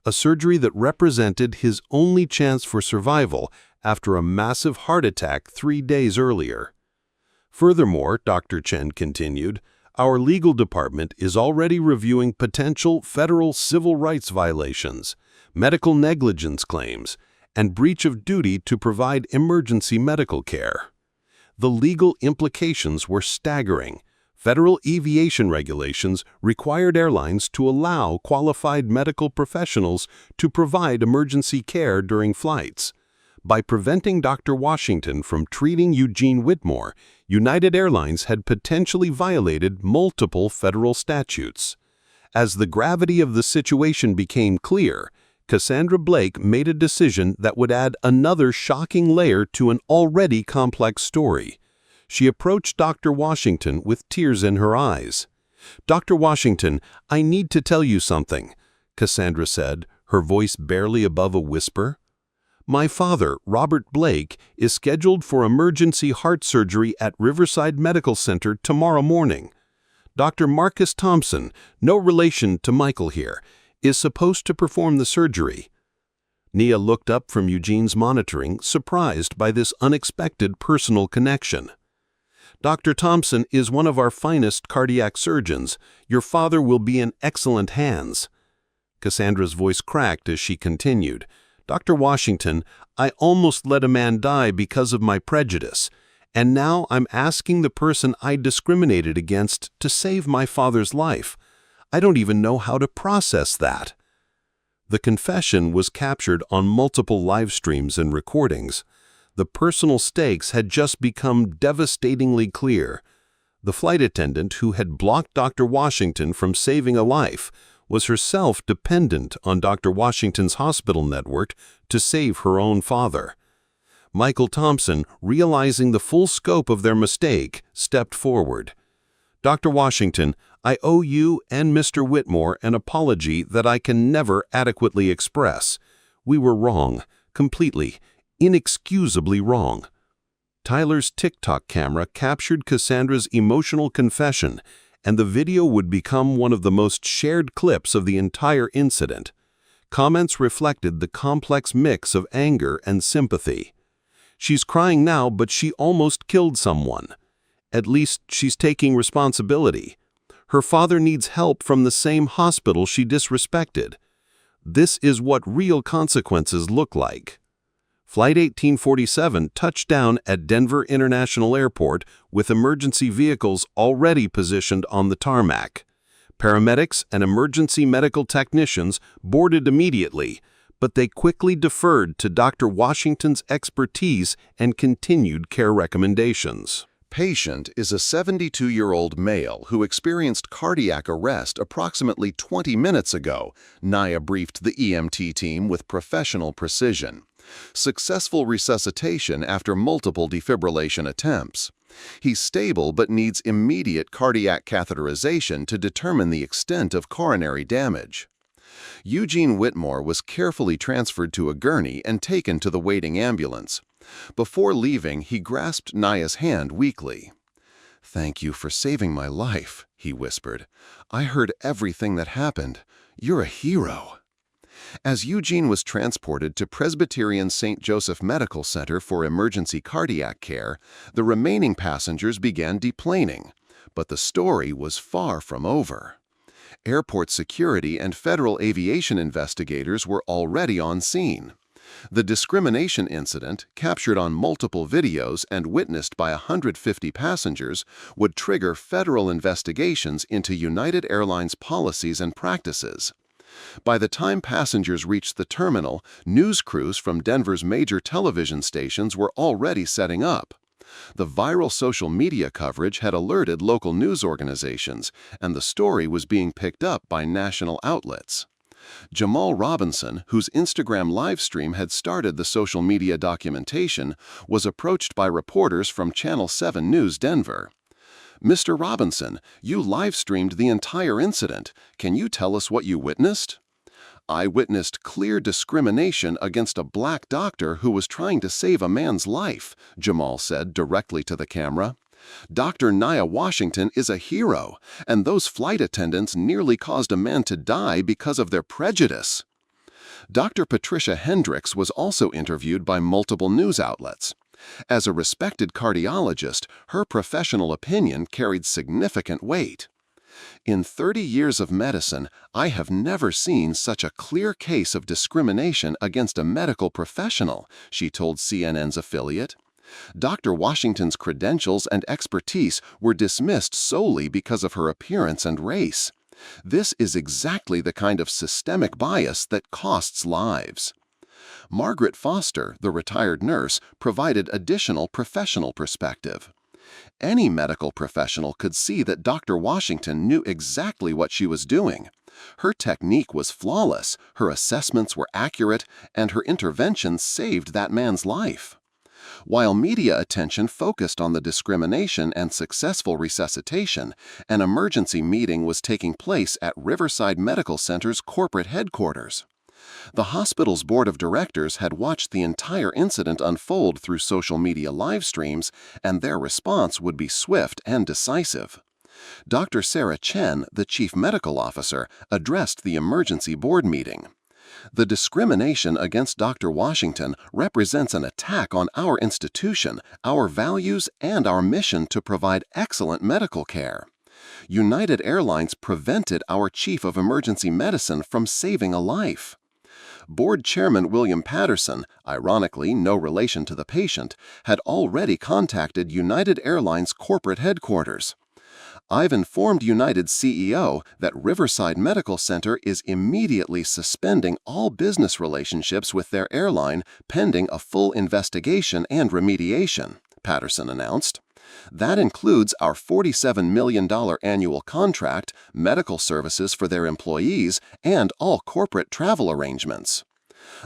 a surgery that represented his only chance for survival after a massive heart attack 3 days earlier. "Furthermore," Dr. Chen continued, "our legal department is already reviewing potential federal civil rights violations, medical negligence claims, and breach of duty to provide emergency medical care." The legal implications were staggering. Federal aviation regulations required airlines to allow qualified medical professionals to provide emergency care during flights. By preventing Dr. Washington from treating Eugene Whitmore, United Airlines had potentially violated multiple federal statutes. As the gravity of the situation became clear, Cassandra Blake made a decision that would add another shocking layer to an already complex story. She approached Dr. Washington with tears in her eyes. "Dr. Washington, I need to tell you something," Cassandra said, her voice barely above a whisper. "My father, Robert Blake, is scheduled for emergency heart surgery at Riverside Medical Center tomorrow morning. Dr. Marcus Thompson, no relation to Michael here, is supposed to perform the surgery." Nia looked up from Eugene's monitoring, surprised by this unexpected personal connection. "Dr. Thompson is one of our finest cardiac surgeons. Your father will be in excellent hands." Cassandra's voice cracked as she continued. "Dr. Washington, I almost let a man die because of my prejudice, and now I'm asking the person I discriminated against to save my father's life. I don't even know how to process that." The confession was captured on multiple live streams and recordings. The personal stakes had just become devastatingly clear. The flight attendant who had blocked Dr. Washington from saving a life was herself dependent on Dr. Washington's hospital network to save her own father. Michael Thompson, realizing the full scope of their mistake, stepped forward. "Dr. Washington, I owe you and Mr. Whitmore an apology that I can never adequately express. We were wrong, completely, inexcusably wrong." Tyler's TikTok camera captured Cassandra's emotional confession, and the video would become one of the most shared clips of the entire incident. Comments reflected the complex mix of anger and sympathy. "She's crying now, but she almost killed someone. At least she's taking responsibility. Her father needs help from the same hospital she disrespected. This is what real consequences look like." Flight 1847 touched down at Denver International Airport with emergency vehicles already positioned on the tarmac. Paramedics and emergency medical technicians boarded immediately, but they quickly deferred to Dr. Washington's expertise and continued care recommendations. Patient is a 72-year-old male who experienced cardiac arrest approximately 20 minutes ago, Nia briefed the EMT team with professional precision. Successful resuscitation after multiple defibrillation attempts. He's stable but needs immediate cardiac catheterization to determine the extent of coronary damage. Eugene Whitmore was carefully transferred to a gurney and taken to the waiting ambulance. Before leaving, he grasped Nia's hand weakly. "Thank you for saving my life," he whispered. "I heard everything that happened. You're a hero." As Eugene was transported to Presbyterian St. Joseph Medical Center for emergency cardiac care, the remaining passengers began deplaning. But the story was far from over. Airport security and federal aviation investigators were already on scene. The discrimination incident, captured on multiple videos and witnessed by 150 passengers, would trigger federal investigations into United Airlines policies and practices. By the time passengers reached the terminal, news crews from Denver's major television stations were already setting up. The viral social media coverage had alerted local news organizations, and the story was being picked up by national outlets. Jamal Robinson, whose Instagram livestream had started the social media documentation, was approached by reporters from Channel 7 News Denver. "Mr. Robinson, you live-streamed the entire incident. Can you tell us what you witnessed?" "I witnessed clear discrimination against a black doctor who was trying to save a man's life," Jamal said directly to the camera. "Dr. Nia Washington is a hero, and those flight attendants nearly caused a man to die because of their prejudice." Dr. Patricia Hendricks was also interviewed by multiple news outlets. As a respected cardiologist, her professional opinion carried significant weight. "In 30 years of medicine, I have never seen such a clear case of discrimination against a medical professional," she told CNN's affiliate. Dr. Washington's credentials and expertise were dismissed solely because of her appearance and race. This is exactly the kind of systemic bias that costs lives. Margaret Foster, the retired nurse, provided additional professional perspective. "Any medical professional could see that Dr. Washington knew exactly what she was doing. Her technique was flawless, her assessments were accurate, and her intervention saved that man's life." While media attention focused on the discrimination and successful resuscitation, an emergency meeting was taking place at Riverside Medical Center's corporate headquarters. The hospital's board of directors had watched the entire incident unfold through social media live streams, and their response would be swift and decisive. Dr. Sarah Chen, the chief medical officer, addressed the emergency board meeting. "The discrimination against Dr. Washington represents an attack on our institution, our values, and our mission to provide excellent medical care. United Airlines prevented our chief of emergency medicine from saving a life." Board Chairman William Patterson, ironically no relation to the patient, had already contacted United Airlines corporate headquarters. "I've informed United's CEO that Riverside Medical Center is immediately suspending all business relationships with their airline pending a full investigation and remediation," Patterson announced. "That includes our $47 million annual contract, medical services for their employees, and all corporate travel arrangements."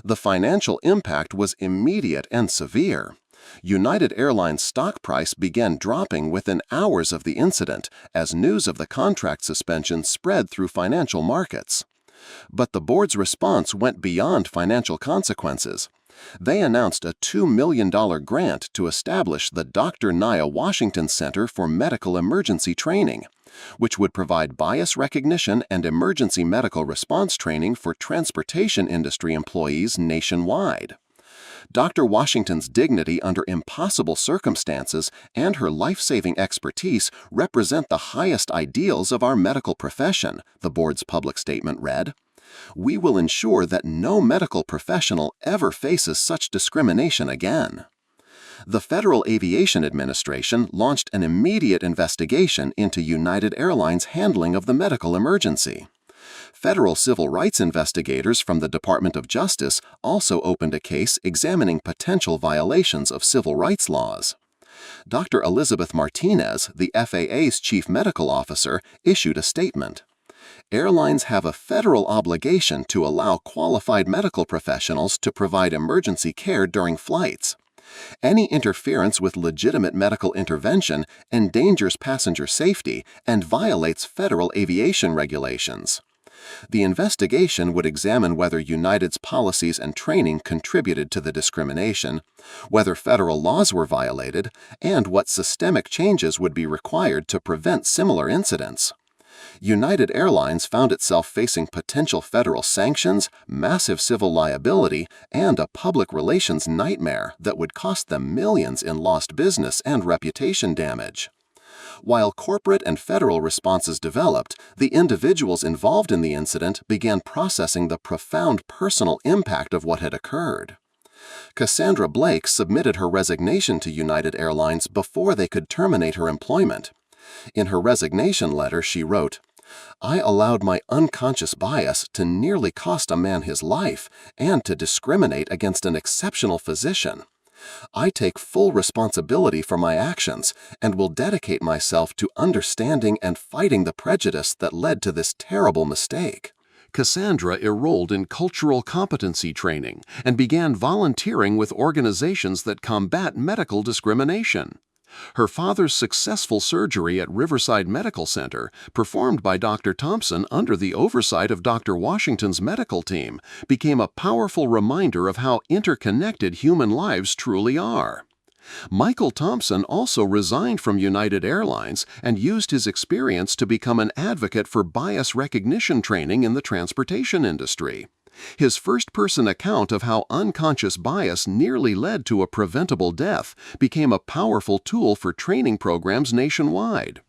The financial impact was immediate and severe. United Airlines' stock price began dropping within hours of the incident as news of the contract suspension spread through financial markets. But the board's response went beyond financial consequences. They announced a $2 million grant to establish the Dr. Nia Washington Center for Medical Emergency Training, which would provide bias recognition and emergency medical response training for transportation industry employees nationwide. Dr. Washington's dignity under impossible circumstances and her life-saving expertise represent the highest ideals of our medical profession, the board's public statement read. "We will ensure that no medical professional ever faces such discrimination again." The Federal Aviation Administration launched an immediate investigation into United Airlines' handling of the medical emergency. Federal civil rights investigators from the Department of Justice also opened a case examining potential violations of civil rights laws. Dr. Elizabeth Martinez, the FAA's chief medical officer, issued a statement. Airlines have a federal obligation to allow qualified medical professionals to provide emergency care during flights. Any interference with legitimate medical intervention endangers passenger safety and violates federal aviation regulations. The investigation would examine whether United's policies and training contributed to the discrimination, whether federal laws were violated, and what systemic changes would be required to prevent similar incidents. United Airlines found itself facing potential federal sanctions, massive civil liability, and a public relations nightmare that would cost them millions in lost business and reputation damage. While corporate and federal responses developed, the individuals involved in the incident began processing the profound personal impact of what had occurred. Cassandra Blake submitted her resignation to United Airlines before they could terminate her employment. In her resignation letter, she wrote, "I allowed my unconscious bias to nearly cost a man his life and to discriminate against an exceptional physician. I take full responsibility for my actions and will dedicate myself to understanding and fighting the prejudice that led to this terrible mistake." Cassandra enrolled in cultural competency training and began volunteering with organizations that combat medical discrimination. Her father's successful surgery at Riverside Medical Center, performed by Dr. Thompson under the oversight of Dr. Washington's medical team, became a powerful reminder of how interconnected human lives truly are. Michael Thompson also resigned from United Airlines and used his experience to become an advocate for bias recognition training in the transportation industry. His first-person account of how unconscious bias nearly led to a preventable death became a powerful tool for training programs nationwide.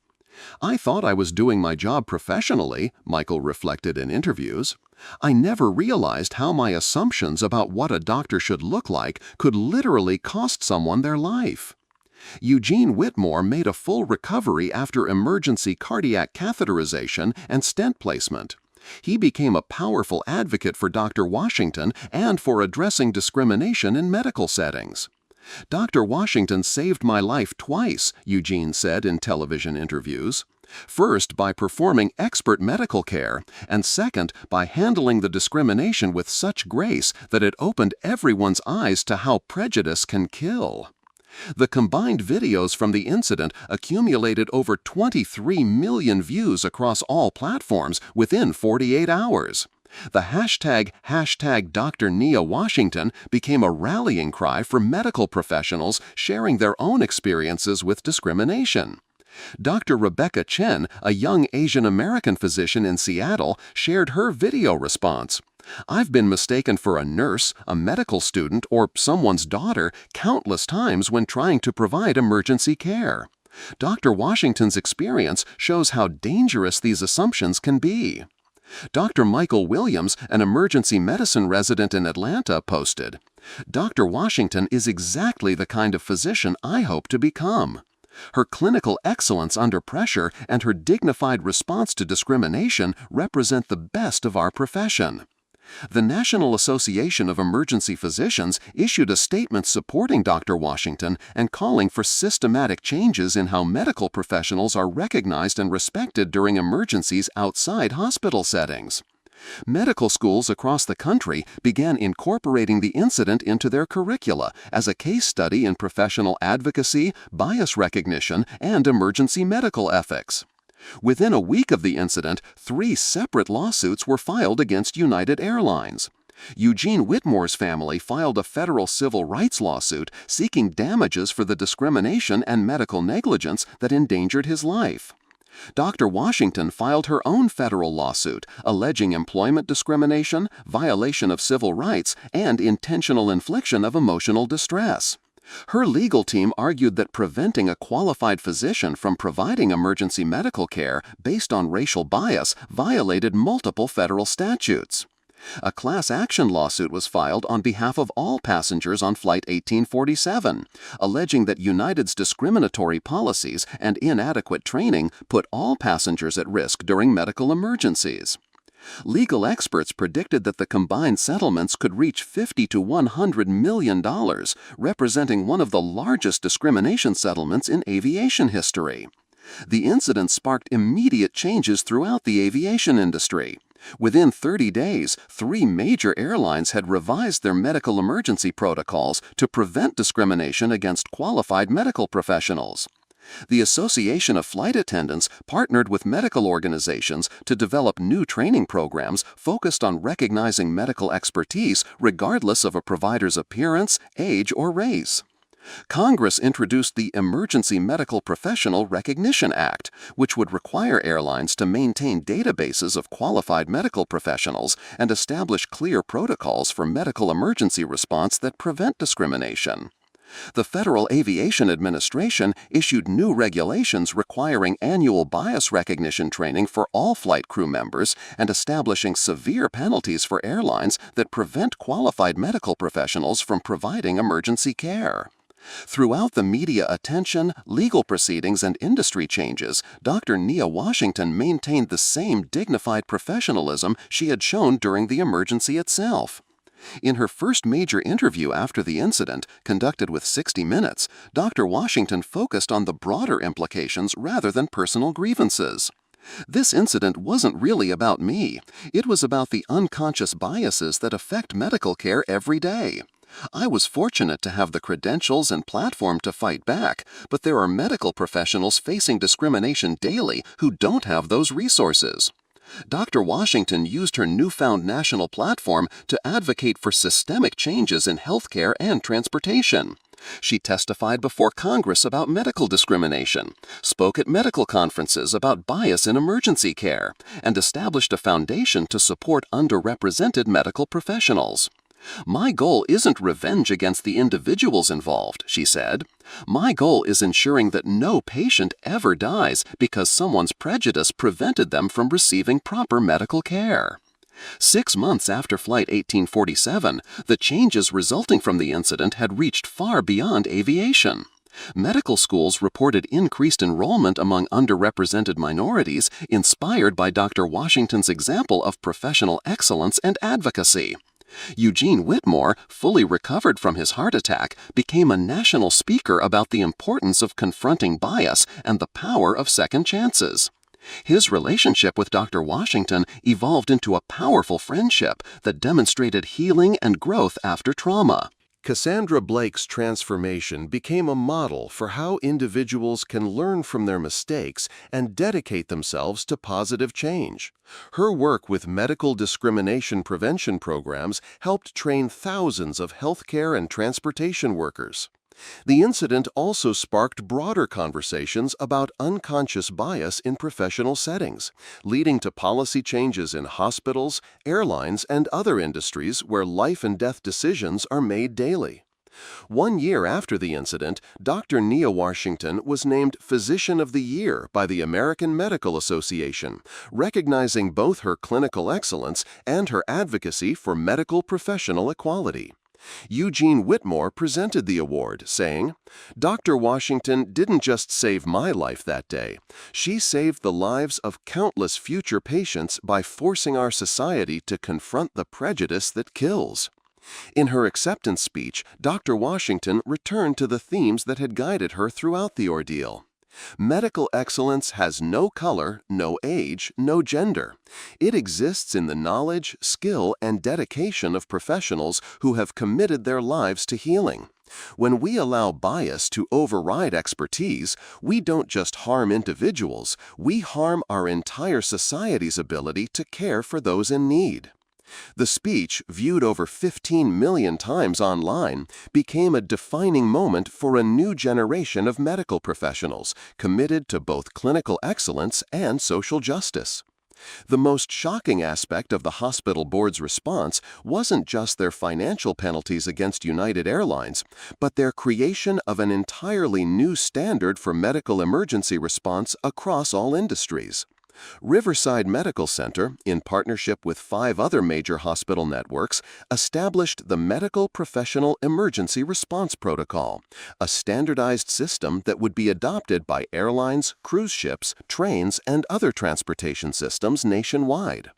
"I thought I was doing my job professionally," Michael reflected in interviews. "I never realized how my assumptions about what a doctor should look like could literally cost someone their life." Eugene Whitmore made a full recovery after emergency cardiac catheterization and stent placement. He became a powerful advocate for Dr. Washington and for addressing discrimination in medical settings. "Dr. Washington saved my life twice," Eugene said in television interviews. "First, by performing expert medical care, and second, by handling the discrimination with such grace that it opened everyone's eyes to how prejudice can kill." The combined videos from the incident accumulated over 23 million views across all platforms within 48 hours. The hashtag Dr. Nia Washington became a rallying cry for medical professionals sharing their own experiences with discrimination. Dr. Rebecca Chen, a young Asian American physician in Seattle, shared her video response. "I've been mistaken for a nurse, a medical student, or someone's daughter countless times when trying to provide emergency care. Dr. Washington's experience shows how dangerous these assumptions can be." Dr. Michael Williams, an emergency medicine resident in Atlanta, posted, "Dr. Washington is exactly the kind of physician I hope to become. Her clinical excellence under pressure and her dignified response to discrimination represent the best of our profession." The National Association of Emergency Physicians issued a statement supporting Dr. Washington and calling for systematic changes in how medical professionals are recognized and respected during emergencies outside hospital settings. Medical schools across the country began incorporating the incident into their curricula as a case study in professional advocacy, bias recognition, and emergency medical ethics. Within a week of the incident, 3 separate lawsuits were filed against United Airlines. Eugene Whitmore's family filed a federal civil rights lawsuit seeking damages for the discrimination and medical negligence that endangered his life. Dr. Washington filed her own federal lawsuit alleging employment discrimination, violation of civil rights, and intentional infliction of emotional distress. Her legal team argued that preventing a qualified physician from providing emergency medical care based on racial bias violated multiple federal statutes. A class action lawsuit was filed on behalf of all passengers on Flight 1847, alleging that United's discriminatory policies and inadequate training put all passengers at risk during medical emergencies. Legal experts predicted that the combined settlements could reach $50 to $100 million, representing one of the largest discrimination settlements in aviation history. The incident sparked immediate changes throughout the aviation industry. Within 30 days, 3 major airlines had revised their medical emergency protocols to prevent discrimination against qualified medical professionals. The Association of Flight Attendants partnered with medical organizations to develop new training programs focused on recognizing medical expertise regardless of a provider's appearance, age, or race. Congress introduced the Emergency Medical Professional Recognition Act, which would require airlines to maintain databases of qualified medical professionals and establish clear protocols for medical emergency response that prevent discrimination. The Federal Aviation Administration issued new regulations requiring annual bias recognition training for all flight crew members and establishing severe penalties for airlines that prevent qualified medical professionals from providing emergency care. Throughout the media attention, legal proceedings, and industry changes, Dr. Nia Washington maintained the same dignified professionalism she had shown during the emergency itself. In her first major interview after the incident, conducted with 60 Minutes, Dr. Washington focused on the broader implications rather than personal grievances. This incident wasn't really about me. It was about the unconscious biases that affect medical care every day. I was fortunate to have the credentials and platform to fight back, but there are medical professionals facing discrimination daily who don't have those resources. Dr. Washington used her newfound national platform to advocate for systemic changes in healthcare and transportation. She testified before Congress about medical discrimination, spoke at medical conferences about bias in emergency care, and established a foundation to support underrepresented medical professionals. "My goal isn't revenge against the individuals involved," she said. "My goal is ensuring that no patient ever dies because someone's prejudice prevented them from receiving proper medical care." 6 months after Flight 1847, the changes resulting from the incident had reached far beyond aviation. Medical schools reported increased enrollment among underrepresented minorities, inspired by Dr. Washington's example of professional excellence and advocacy. Eugene Whitmore, fully recovered from his heart attack, became a national speaker about the importance of confronting bias and the power of second chances. His relationship with Dr. Washington evolved into a powerful friendship that demonstrated healing and growth after trauma. Cassandra Blake's transformation became a model for how individuals can learn from their mistakes and dedicate themselves to positive change. Her work with medical discrimination prevention programs helped train thousands of healthcare and transportation workers. The incident also sparked broader conversations about unconscious bias in professional settings, leading to policy changes in hospitals, airlines, and other industries where life and death decisions are made daily. 1 year after the incident, Dr. Nia Washington was named Physician of the Year by the American Medical Association, recognizing both her clinical excellence and her advocacy for medical professional equality. Eugene Whitmore presented the award, saying, "Dr. Washington didn't just save my life that day. She saved the lives of countless future patients by forcing our society to confront the prejudice that kills." In her acceptance speech, Dr. Washington returned to the themes that had guided her throughout the ordeal. Medical excellence has no color, no age, no gender. It exists in the knowledge, skill, and dedication of professionals who have committed their lives to healing. When we allow bias to override expertise, we don't just harm individuals, we harm our entire society's ability to care for those in need. The speech, viewed over 15 million times online, became a defining moment for a new generation of medical professionals committed to both clinical excellence and social justice. The most shocking aspect of the hospital board's response wasn't just their financial penalties against United Airlines, but their creation of an entirely new standard for medical emergency response across all industries. Riverside Medical Center, in partnership with 5 other major hospital networks, established the Medical Professional Emergency Response Protocol, a standardized system that would be adopted by airlines, cruise ships, trains, and other transportation systems nationwide.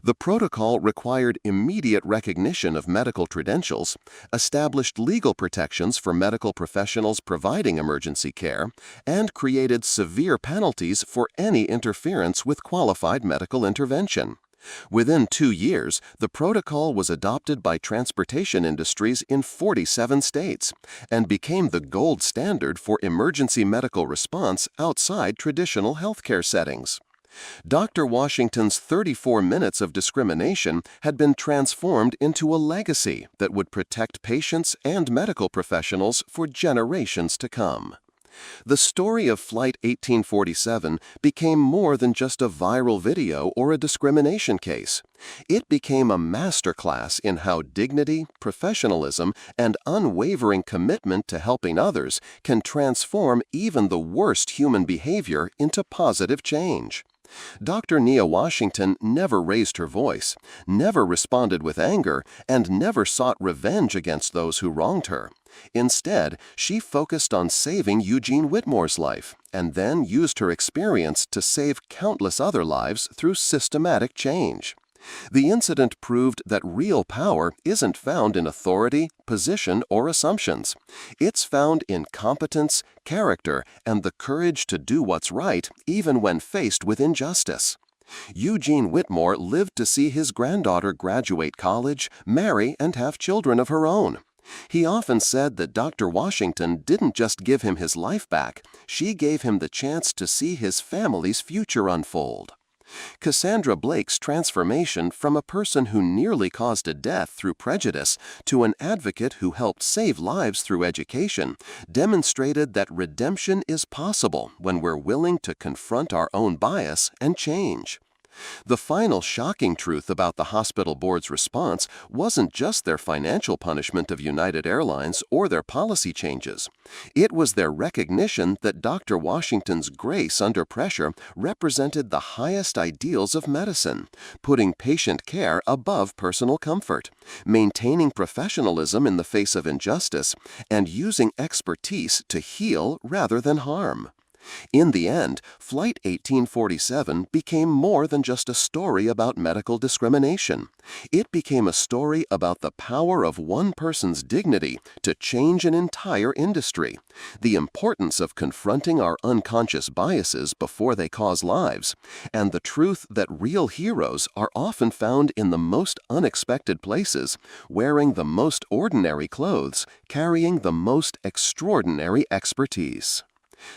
The protocol required immediate recognition of medical credentials, established legal protections for medical professionals providing emergency care, and created severe penalties for any interference with qualified medical intervention. Within 2 years, the protocol was adopted by transportation industries in 47 states and became the gold standard for emergency medical response outside traditional healthcare settings. Dr. Washington's 34 minutes of discrimination had been transformed into a legacy that would protect patients and medical professionals for generations to come. The story of Flight 1847 became more than just a viral video or a discrimination case. It became a masterclass in how dignity, professionalism, and unwavering commitment to helping others can transform even the worst human behavior into positive change. Dr. Nia Washington never raised her voice, never responded with anger, and never sought revenge against those who wronged her. Instead, she focused on saving Eugene Whitmore's life, and then used her experience to save countless other lives through systematic change. The incident proved that real power isn't found in authority, position, or assumptions. It's found in competence, character, and the courage to do what's right even when faced with injustice. Eugene Whitmore lived to see his granddaughter graduate college, marry, and have children of her own. He often said that Dr. Washington didn't just give him his life back, she gave him the chance to see his family's future unfold. Cassandra Blake's transformation from a person who nearly caused a death through prejudice to an advocate who helped save lives through education demonstrated that redemption is possible when we're willing to confront our own bias and change. The final shocking truth about the hospital board's response wasn't just their financial punishment of United Airlines or their policy changes. It was their recognition that Dr. Washington's grace under pressure represented the highest ideals of medicine, putting patient care above personal comfort, maintaining professionalism in the face of injustice, and using expertise to heal rather than harm. In the end, Flight 1847 became more than just a story about medical discrimination. It became a story about the power of one person's dignity to change an entire industry, the importance of confronting our unconscious biases before they cause lives, and the truth that real heroes are often found in the most unexpected places, wearing the most ordinary clothes, carrying the most extraordinary expertise.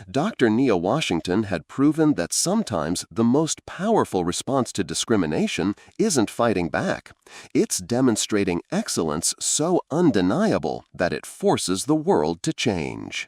Dr. Nia Washington had proven that sometimes the most powerful response to discrimination isn't fighting back. It's demonstrating excellence so undeniable that it forces the world to change.